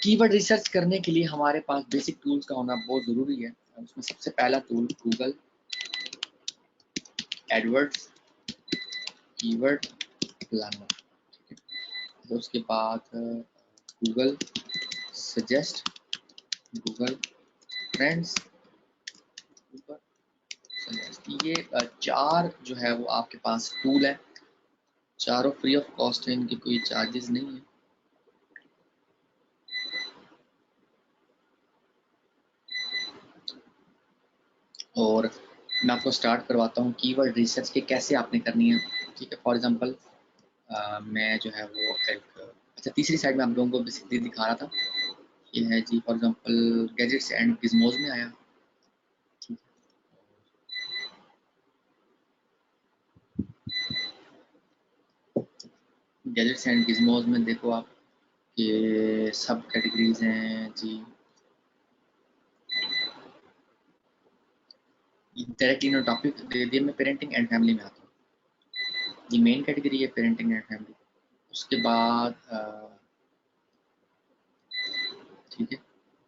कीवर्ड रिसर्च करने के लिए हमारे पास बेसिक टूल्स का होना बहुत ज़रूरी है। उसमें सबसे पहला tool Google AdWords keyword planner, तो उसके बाद गूगल सजेस्ट, गूगल ट्रेंड्स, ये चार जो है वो आपके पास टूल है, चारों फ्री ऑफ कॉस्ट है, इनके कोई चार्जेस नहीं है। और मैं आपको स्टार्ट करवाता हूँ कीवर्ड रिसर्च के कैसे आपने करनी है, ठीक है। फॉर एग्जांपल मैं जो है वो एक, अच्छा, तीसरी साइड में आप लोगों को बेसिकली दिखा रहा था, ये है जी, फॉर एग्जांपल गैजेट्स एंड गिज़मोज में आया, ठीक है। गैजेट्स एंड गिज़मोज में देखो आप कि सब कैटेगरीज हैं जी, डायरेक्टली नो टॉपिक दे दिए। मैं पेरेंटिंग एंड फैमिली में आता हूँ, ये मेन कैटेगरी है पेरेंटिंग एंड फैमिली। उसके बाद ठीक है,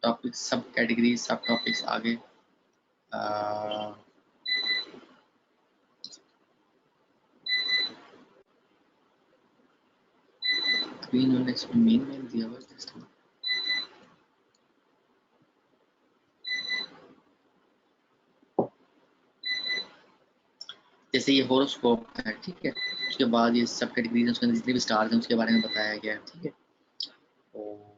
टॉपिक सब कैटेगरी सब टॉपिक्स आगे, अभी इन्होंने इसको मेन दिया हुआ है। जैसे ये होरोस्कोप है, ठीक है, उसके बाद ये सब कैटेगरीज उसके अंदर जितने भी स्टार्स हैं उसके बारे में बताया गया है, ठीक है। और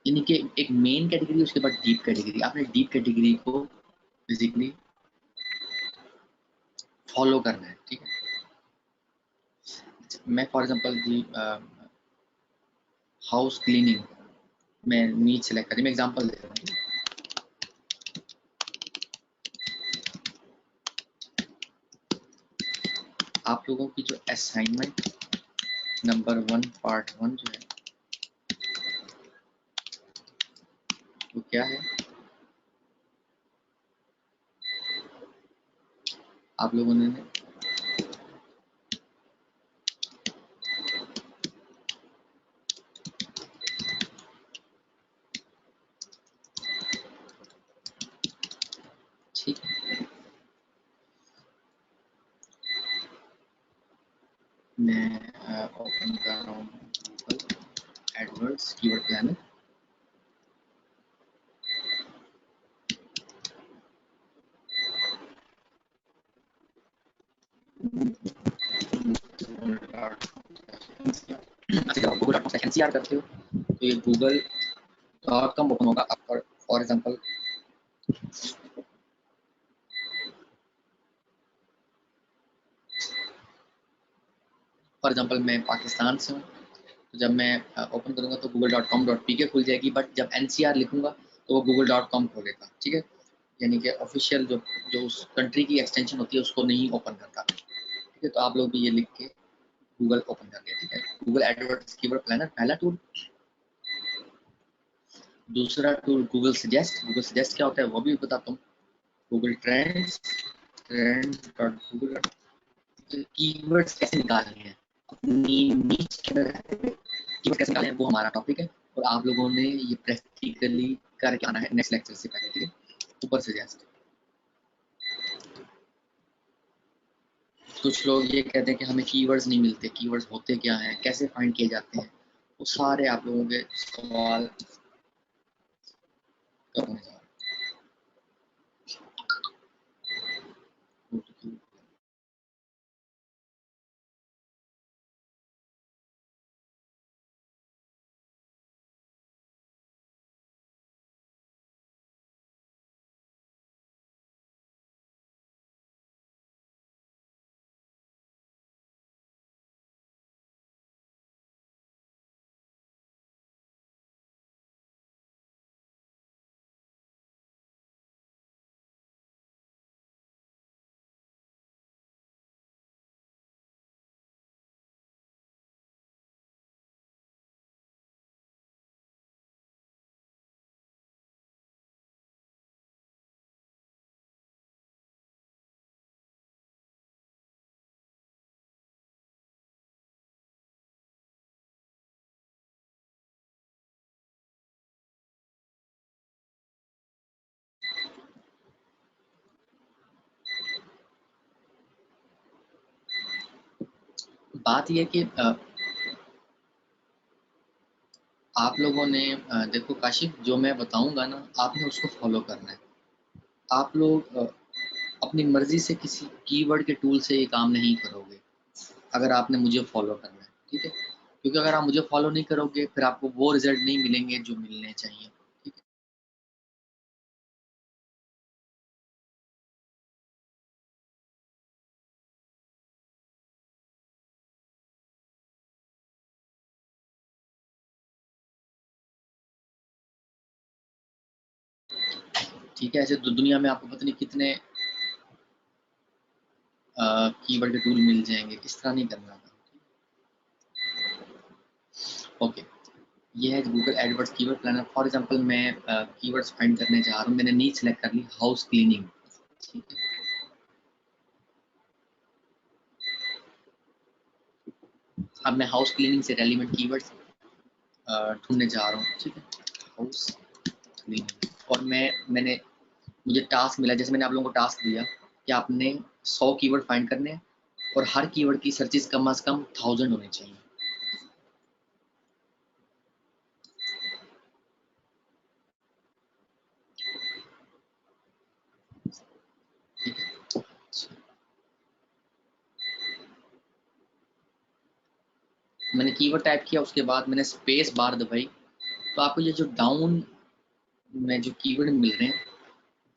यानी कि एक मेन कैटेगरी, उसके बाद डीप कैटेगरी। आपने डीप कैटेगरी को बेसिकली फॉलो करना है, ठीक है। मैं फॉर एग्जांपल जी हाउस क्लीनिंग मैं नीच सेलेक्ट करी, मैं एग्जांपल दे रहा हूँ। आप लोगों की जो असाइनमेंट नंबर 1 पार्ट 1 जो है वो क्या है, आप लोगों ने ठीक है। मैं ओपन कर रहा हूँ गूगल एडवर्ड्स कीवर्ड प्लानर। अच्छा, जब गूगल डॉट कॉम एनसीआर करते हो तो ये गूगल डॉट कॉम ओपन होगा। आप फॉर एग्जांपल मैं पाकिस्तान से हूँ, तो जब मैं ओपन करूंगा तो google.com.pk खुल जाएगी, बट जब एनसीआर लिखूंगा तो वो google.com खोलेगा, ठीक है। यानी कि ऑफिशियल जो जो उस कंट्री की एक्सटेंशन होती है उसको नहीं ओपन करता, ठीक है। तो आप लोग भी ये लिख के गूगल ओपन करके, ठीक है। गूगल एडवर्ड्स कीवर्ड प्लानर पहला टूल। दूसरा tool Google suggest. Google suggest क्या होता है वो भी बताता हूँ। गूगल ट्रेंड्स, ट्रेंड्स.गूगल कीवर्ड्स कैसे निकालने हैं, अपनी नीच के अंदर रहते हुए कीवर्ड कैसे निकालने हैं, वो हमारा टॉपिक है। और आप लोगों ने ये प्रैक्टिकली करके आना है नेक्स्ट लेक्चर से पहले, ठीक है। ऊपर सजेस्ट, कुछ लोग ये कहते हैं कि हमें कीवर्ड्स नहीं मिलते, कीवर्ड्स होते क्या हैं, कैसे फाइंड किए जाते हैं, वो सारे आप लोगों के सवाल करने जा रहे हैं। बात यह कि आप लोगों ने देखो काशिफ, जो मैं बताऊंगा ना आपने उसको फॉलो करना है। आप लोग अपनी मर्जी से किसी कीवर्ड के टूल से ये काम नहीं करोगे, अगर आपने मुझे फॉलो करना है, ठीक है। क्योंकि अगर आप मुझे फॉलो नहीं करोगे फिर आपको वो रिजल्ट नहीं मिलेंगे जो मिलने चाहिए, ठीक है। ठीक है, ऐसे दुनिया में आपको पता नहीं कितने कीवर्ड के टूल मिल जाएंगे, इस तरह नहीं करना था। ओके, ये है Google AdWords keyword planner. For example मैं कीवर्ड्स फाइंड करने जा रहा हूँ, मैंने नीच सेलेक्ट कर ली हाउस क्लीनिंग, ठीक है। अब मैं हाउस क्लीनिंग से रेलिवेंट कीवर्ड्स ढूंढने जा रहा हूँ, ठीक है। हाउस क्लीनिंग, और मैंने मुझे टास्क मिला, जैसे मैंने आप लोगों को टास्क दिया कि आपने 100 कीवर्ड फाइंड करने हैं और हर कीवर्ड की सर्चेस कम से कम 1000 होनी चाहिए। मैंने कीवर्ड टाइप किया, उसके बाद मैंने स्पेस बार दबाई, तो आपको ये जो डाउन में जो कीवर्ड मिल रहे हैं,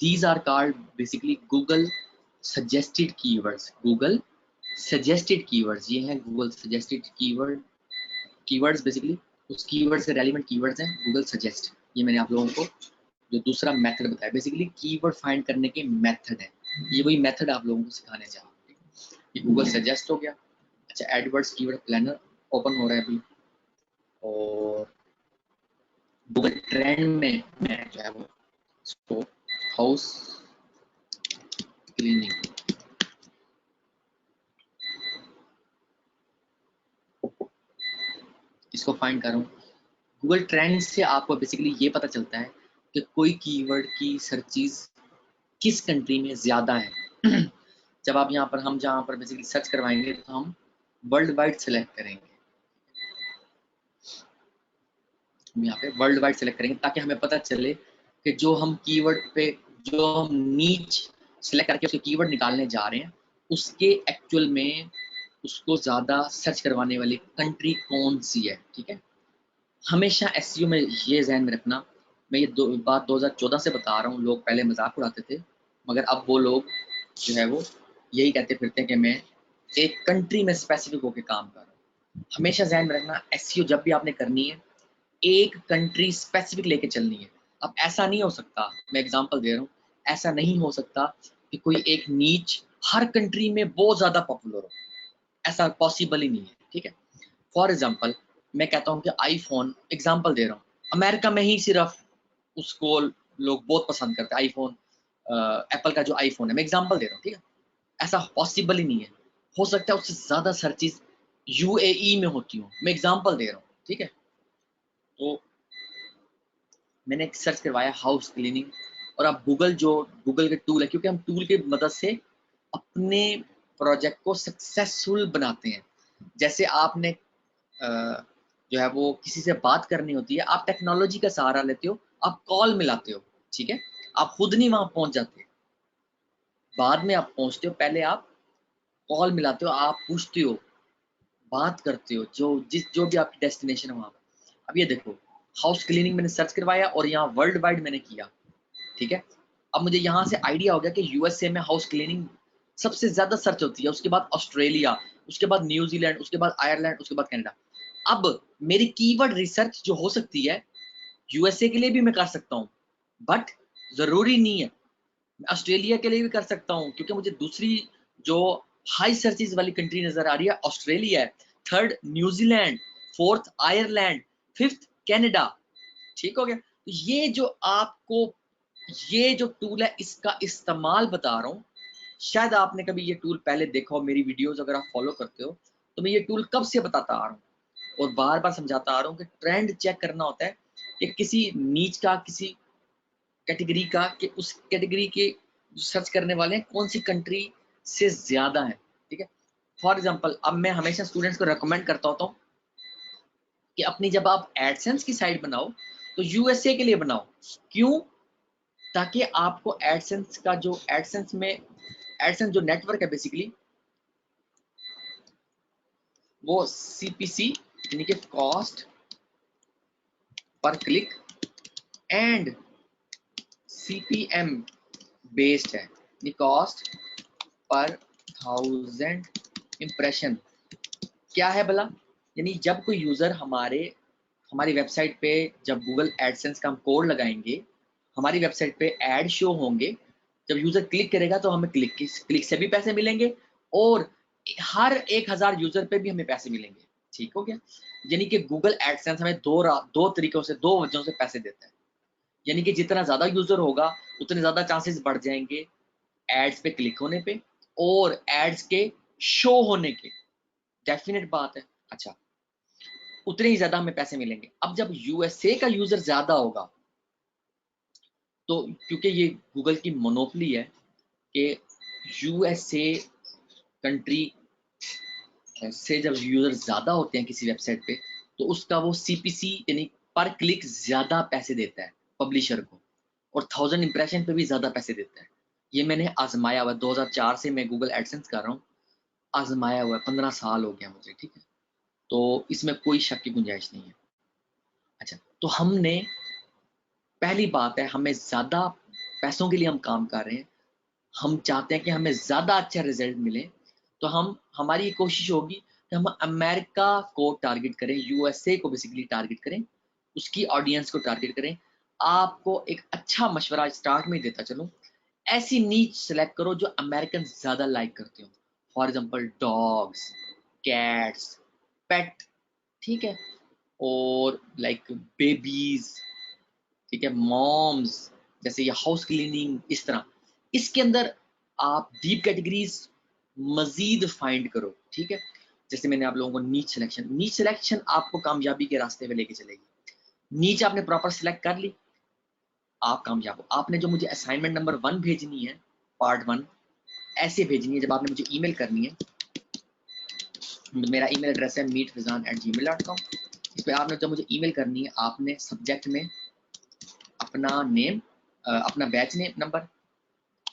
these are called basically Google suggested keywords. Google suggested keywords, ये हैं Google suggested keywords basically उस कीवर्ड से रेलिवेंट कीवर्ड्स हैं Google suggest। ये मैंने आप लोगों को जो दूसरा मेथड बताया, बेसिकली कीवर्ड फाइंड करने के मेथड है, ये वही मेथड आप लोगों को सिखाने जा रहा हूँ। ये Google suggest हो गया। अच्छा, एडवर्ड्स कीवर्ड प्लानर ओपन हो रहा है अभी, और गूगल ट्रेंड में मैं जो है वो इसको हाउस क्लीनिंग, इसको फाइंड कर रहा हूँ। गूगल ट्रेंड्स से आपको बेसिकली ये पता चलता है कि कोई कीवर्ड की सर्चेज किस कंट्री में ज़्यादा है। जब आप यहाँ पर हम जहाँ पर बेसिकली सर्च करवाएंगे तो हम वर्ल्ड वाइड सेलेक्ट करेंगे, हम यहाँ पे वर्ल्ड वाइड सेलेक्ट करेंगे ताकि हमें पता चले कि जो हम कीवर्ड पे जो हम नीच सेलेक्ट करके उसके कीवर्ड निकालने जा रहे हैं उसके एक्चुअल में उसको ज़्यादा सर्च करवाने वाली कंट्री कौन सी है। ठीक है, हमेशा एसईओ में ये जहन में रखना। मैं ये बात 2014 से बता रहा हूँ, लोग पहले मजाक उड़ाते थे, मगर अब वो लोग जो है वो यही कहते फिरते हैं कि मैं एक कंट्री में स्पेसिफिक होकर काम कर रहा हूँ। हमेशा जहन में रखना, एसईओ जब भी आपने करनी है एक कंट्री स्पेसिफिक लेके चलनी है। अब ऐसा नहीं हो सकता, मैं एग्जांपल दे रहा हूँ, ऐसा नहीं हो सकता कि कोई एक नीच हर कंट्री में बहुत ज़्यादा पॉपुलर हो, ऐसा पॉसिबल ही नहीं है। ठीक है, फॉर एग्जाम्पल मैं कहता हूँ कि आईफोन, एग्जाम्पल दे रहा हूँ, अमेरिका में ही सिर्फ उसको लोग बहुत पसंद करते हैं आईफोन, एप्पल का जो आईफोन है, मैं एग्जाम्पल दे रहा हूँ। ठीक है, ऐसा पॉसिबल ही नहीं है, हो सकता है उससे ज़्यादा सर्चेज यूएई में होती हूँ, मैं एग्जाम्पल दे रहा हूँ। ठीक है, तो मैंने एक सर्च करवाया हाउस क्लीनिंग, और अब गूगल के टूल है, क्योंकि हम टूल की मदद से अपने प्रोजेक्ट को सक्सेसफुल बनाते हैं। जैसे आपने जो है वो किसी से बात करनी होती है, आप टेक्नोलॉजी का सहारा लेते हो, आप कॉल मिलाते हो। ठीक है, आप खुद नहीं वहां पहुंच जाते, बाद में आप पहुंचते हो, पहले आप कॉल मिलाते हो, आप पूछते हो, बात करते हो, जो भी आपकी डेस्टिनेशन है वहां पर। अब ये देखो, हाउस क्लीनिंग मैंने सर्च करवाया और यहाँ वर्ल्ड वाइड मैंने किया। ठीक है, अब मुझे यहाँ से आइडिया हो गया कि यूएसए में हाउस क्लीनिंग सबसे ज्यादा सर्च होती है, उसके बाद ऑस्ट्रेलिया, उसके बाद न्यूजीलैंड, उसके बाद आयरलैंड, उसके बाद कनाडा। अब मेरी कीवर्ड रिसर्च जो हो सकती है यूएसए के लिए भी मैं कर सकता हूँ, बट जरूरी नहीं है, मैं ऑस्ट्रेलिया के लिए भी कर सकता हूँ, क्योंकि मुझे दूसरी जो हाई सर्चेज वाली कंट्री नजर आ रही है ऑस्ट्रेलिया है, third New Zealand, fourth Ireland, fifth Canada. ठीक हो गया, तो ये जो टूल है इसका इस्तेमाल बता रहा हूँ। शायद आपने कभी ये टूल पहले देखा हो, मेरी वीडियोस अगर आप फॉलो करते हो तो मैं ये टूल कब से बताता आ रहा हूँ और बार बार समझाता आ रहा हूँ कि ट्रेंड चेक करना होता है कि किसी नीच का, किसी कैटेगरी का, कि उस कैटेगरी के सर्च करने वाले हैं कौन सी कंट्री से ज्यादा है। ठीक है, फॉर एग्जाम्पल अब मैं हमेशा स्टूडेंट्स को रिकमेंड करता होता हूँ कि अपनी जब आप एडसेंस की साइट बनाओ तो यूएसए के लिए बनाओ। क्यों? ताकि आपको एडसेंस का जो एडसेंस जो नेटवर्क है बेसिकली वो सीपीसी यानी कि cost per click and CPM based है, यानी कॉस्ट पर 1000 इंप्रेशन। क्या है भला? यानी जब कोई यूजर हमारी वेबसाइट पे जब गूगल एडसेंस का हम कोड लगाएंगे, हमारी वेबसाइट पे ऐड शो होंगे, जब यूजर क्लिक करेगा तो हमें क्लिक से भी पैसे मिलेंगे और हर 1000 यूजर पे भी हमें पैसे मिलेंगे। ठीक हो गया, यानी कि गूगल एडसेंस हमें दो तरीकों से, दो वजहों से पैसे देता है। यानी कि जितना ज्यादा यूजर होगा उतने ज्यादा चांसेस बढ़ जाएंगे एड्स पे क्लिक होने पे और एड्स के शो होने के, डेफिनेट बात है। अच्छा, उतने ही ज्यादा हमें पैसे मिलेंगे। अब जब यूएसए का यूजर ज्यादा होगा तो क्योंकि ये गूगल की मोनोपोली है कि यूएसए कंट्री से जब यूजर ज्यादा होते हैं किसी वेबसाइट पे तो उसका वो सीपीसी यानी पर क्लिक ज्यादा पैसे देता है पब्लिशर को, और 1000 इंप्रेशन पे भी ज्यादा पैसे देता है। ये मैंने आजमाया हुआ, 2004 से मैं गूगल एडसेंस कर रहा हूँ, आजमाया हुआ है, 15 साल हो गया मुझे। ठीक है, तो इसमें कोई शक की गुंजाइश नहीं है। अच्छा, तो हमने पहली बात है, हमें ज़्यादा पैसों के लिए हम काम कर रहे हैं, हम चाहते हैं कि हमें ज़्यादा अच्छा रिजल्ट मिले, तो हमारी कोशिश होगी कि हम अमेरिका को टारगेट करें, यूएसए को बेसिकली टारगेट करें, उसकी ऑडियंस को टारगेट करें। आपको एक अच्छा मशवरा स्टार्ट में ही देता चलूँ, ऐसी नीच सेलेक्ट करो जो अमेरिकन ज़्यादा लाइक करते हो। फॉर एग्जांपल डॉग्स, कैट्स, पेट, ठीक है? और लाइक बेबीज़, ठीक है, मॉम्स, जैसे ये हाउस क्लीनिंग, इस तरह इसके अंदर आप डीप कैटेगरीज मजीद फाइंड करो, ठीक है। जैसे मैंने आप लोगों को नीच सिलेक्शन आपको कामयाबी के रास्ते पे लेके चलेगी। नीच आपने प्रॉपर सिलेक्ट कर ली, आप कामयाब हो। आपने जो मुझे असाइनमेंट नंबर 1 भेजनी है, पार्ट 1 ऐसे भेजनी है, जब आपने मुझे ईमेल करनी है, मेरा ईमेल एड्रेस है meetfizan@gmail.com। इस पे आपने जब मुझे ईमेल करनी है, आपने सब्जेक्ट में अपना नेम, अपना batch name number,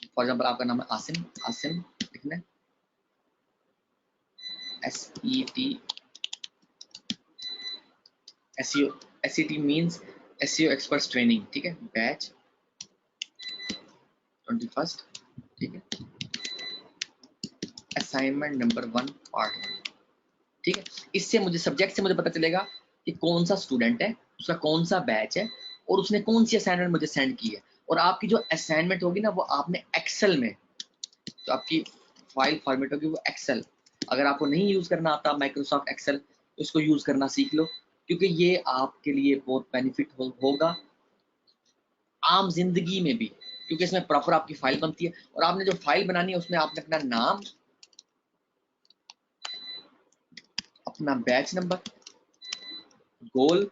for example आपका नाम है आसिम, आसिम लिखना है, SET means SEO experts training, ठीक है, बैच 21, ठीक है, असाइनमेंट नंबर 1 पार्ट 1, ठीक है। इससे मुझे सब्जेक्ट से मुझे पता चलेगा कि कौन सा स्टूडेंट है, उसका कौन सा बैच है, और उसने कौन सी असाइनमेंट मुझे सेंड की है। और आपकी जो असाइनमेंट होगी ना, वो आपने एक्सेल में, जो आपकी फाइल फॉर्मेट होगी वो एक्सेल, अगर आपको नहीं यूज करना आता माइक्रोसॉफ्ट एक्सेल, तो इसको यूज करना सीख लो, क्योंकि ये आपके लिए बहुत बेनिफिट होगा आम जिंदगी में भी, क्योंकि इसमें प्रॉपर आपकी फाइल बनती है। और आपने जो फाइल बनानी है उसमें आपने अपना नाम, अपना बैच नंबर, गोल,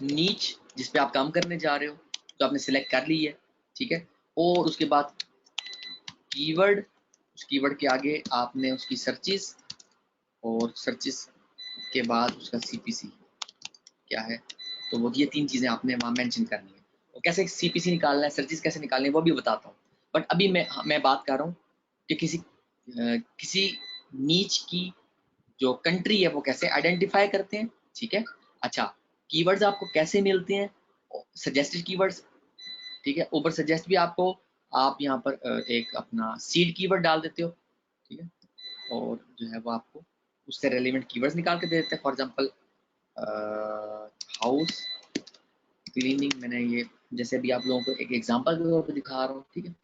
नीच जिस पे आप काम करने जा रहे हो, तो आपने सिलेक्ट कर ली है, ठीक है। और उसके बाद कीवर्ड, उस कीवर्ड के आगे आपने उसकी सर्चेस, और सर्चेस के बाद उसका सीपीसी क्या है, तो वो ये 3 चीजें आपने वहां मेंशन करनी है। और कैसे सीपीसी निकालना है, सर्चेस कैसे निकालनी है, वो भी बताता हूँ। बट अभी मैं बात कर रहा हूँ कि किसी नीच की जो कंट्री है वो कैसे आइडेंटिफाई करते हैं, ठीक है। अच्छा, कीवर्ड्स आपको कैसे मिलते हैं, सजेस्टेड कीवर्ड्स, ठीक है। ऊपर सजेस्ट भी आपको, आप यहाँ पर एक अपना सीड कीवर्ड डाल देते हो, ठीक है, और जो है वो आपको उससे रेलिवेंट कीवर्ड्स निकाल के दे देते हैं। फॉर एग्जांपल हाउस क्लीनिंग, मैंने ये जैसे भी आप लोगों को एक एग्जांपल के तौर पे दिखा रहा हूँ, ठीक है।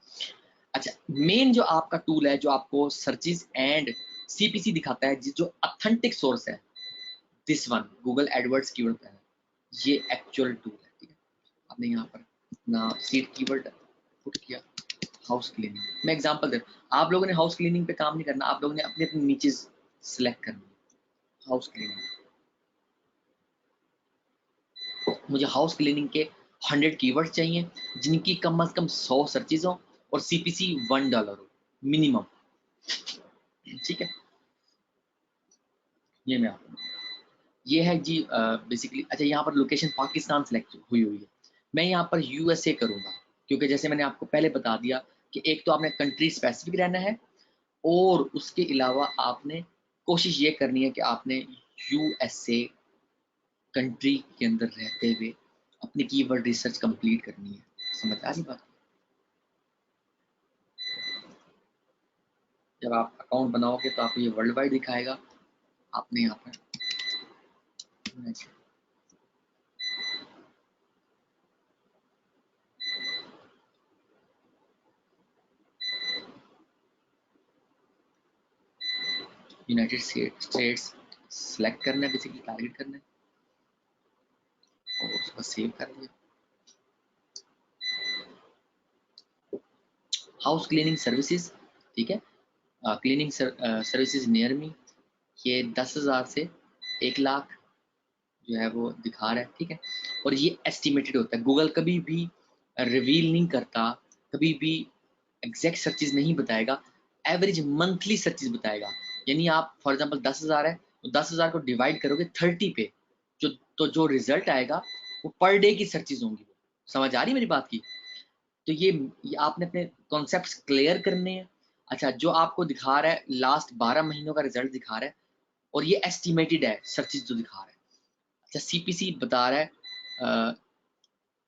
अच्छा, मेन जो आपका टूल है जो आपको सर्चेस एंड सीपीसी दिखाता है, जो ऑथेंटिक सोर्स है, this one Google AdWords keyword का है, ये एक्चुअल टूल है, ठीक है। आपने यहाँ पर अपना सीड कीवर्ड पुट किया, हाउस क्लीनिंग, मैं एग्जांपल दे रहा हूँ। आप लोगों ने हाउस क्लीनिंग पे काम नहीं करना, आप लोगों ने अपने अपने नीचेस सिलेक्ट करनी है। हाउस क्लीनिंग, मुझे हाउस क्लीनिंग के 100 कीवर्ड चाहिए, जिनकी कम से कम 100 सर्चेज हो और सीपीसी $1 हो मिनिमम, ठीक है। ये मैं आपको, ये है जी बेसिकली। अच्छा, यहाँ पर लोकेशन पाकिस्तान सेलेक्ट हुई है, मैं यहाँ पर यूएसए करूँगा, क्योंकि जैसे मैंने आपको पहले बता दिया कि एक तो आपने कंट्री स्पेसिफिक रहना है, और उसके अलावा आपने कोशिश ये करनी है कि आपने यूएसए कंट्री के अंदर रहते हुए अपनी कीवर्ड रिसर्च कंप्लीट करनी है। समझ आ रही बात? जब आप अकाउंट बनाओगे तो आपको ये वर्ल्ड वाइड दिखाएगा, आपने यहाँ पर यूनाइटेड स्टेट्स सेलेक्ट करना है, बेसिकली टारगेट करना है, और उसको सेव कर दिया। हाउस क्लीनिंग सर्विसेज, ठीक है, क्लीनिंग सर्विसेज नियर मी, ये 10,000 से 1 लाख जो है वो दिखा रहा है, ठीक है। और ये एस्टिमेटेड होता है, गूगल कभी भी रिवील नहीं करता, कभी भी एग्जैक्ट सर्चेज नहीं बताएगा, एवरेज मंथली सर्चेज बताएगा। यानी आप फॉर एग्जांपल 10,000 है, तो 10,000 को डिवाइड करोगे 30 पे, जो तो जो रिजल्ट आएगा वो पर डे की सर्चेज होंगी। समझ आ रही मेरी बात की? तो ये आपने अपने कॉन्सेप्ट्स क्लियर करने हैं। अच्छा, जो आपको दिखा रहा है लास्ट 12 महीनों का रिजल्ट दिखा रहा है, और ये एस्टिमेटेड है सर्चेज जो दिखा रहा है। अच्छा सीपीसी बता रहा है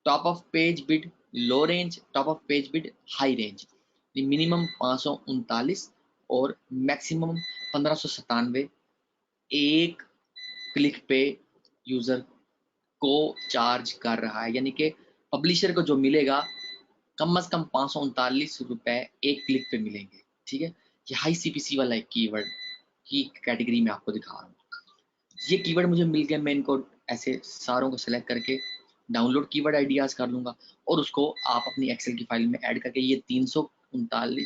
top of page bid low range, top of page bid high range, minimum 539 और मैक्सिमम 1597 एक क्लिक पे यूजर को चार्ज कर रहा है, यानी कि पब्लिशर को जो मिलेगा कम से कम 539 रुपए एक क्लिक पे मिलेंगे। ठीक है, ये हाई सीपीसी वाला एक कीवर्ड की कैटेगरी में आपको दिखा रहा हूँ। ये कीवर्ड मुझे मिल गया, मैं इनको ऐसे सारों को सिलेक्ट करके डाउनलोड कीवर्ड आइडियाज कर लूंगा और उसको आप अपनी एक्सेल की फाइल में ऐड करके, ये 349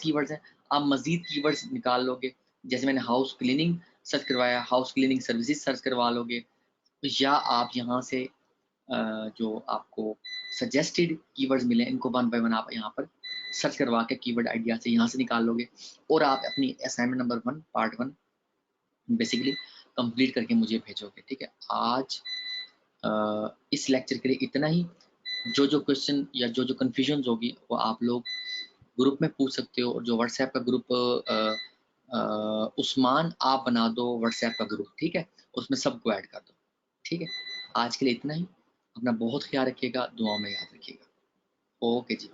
कीवर्ड्स हैं, आप मजीद कीवर्ड्स निकाल लोगे। जैसे मैंने हाउस क्लीनिंग सर्च करवाया, हाउस क्लीनिंग सर्विसेज सर्च करवा लोगे, या आप यहाँ से जो आपको सजेस्टेड कीवर्ड्स मिले इनको वन बाय वन आप यहाँ पर सर्च करवा के कीवर्ड आइडिया से यहाँ से निकाल लोगे और आप अपनी assignment number 1 part 1 basically complete करके मुझे भेजोगे। ठीक है, आज इस लेक्चर के लिए इतना ही। जो क्वेश्चन या जो कन्फ्यूजन होगी वो आप लोग ग्रुप में पूछ सकते हो, और जो व्हाट्सएप का ग्रुप उस्मान आप बना दो व्हाट्सएप का ग्रुप, ठीक है, उसमें सबको ऐड कर दो। ठीक है, आज के लिए इतना ही। अपना बहुत ख्याल रखिएगा, दुआ में याद रखिएगा। ओके जी।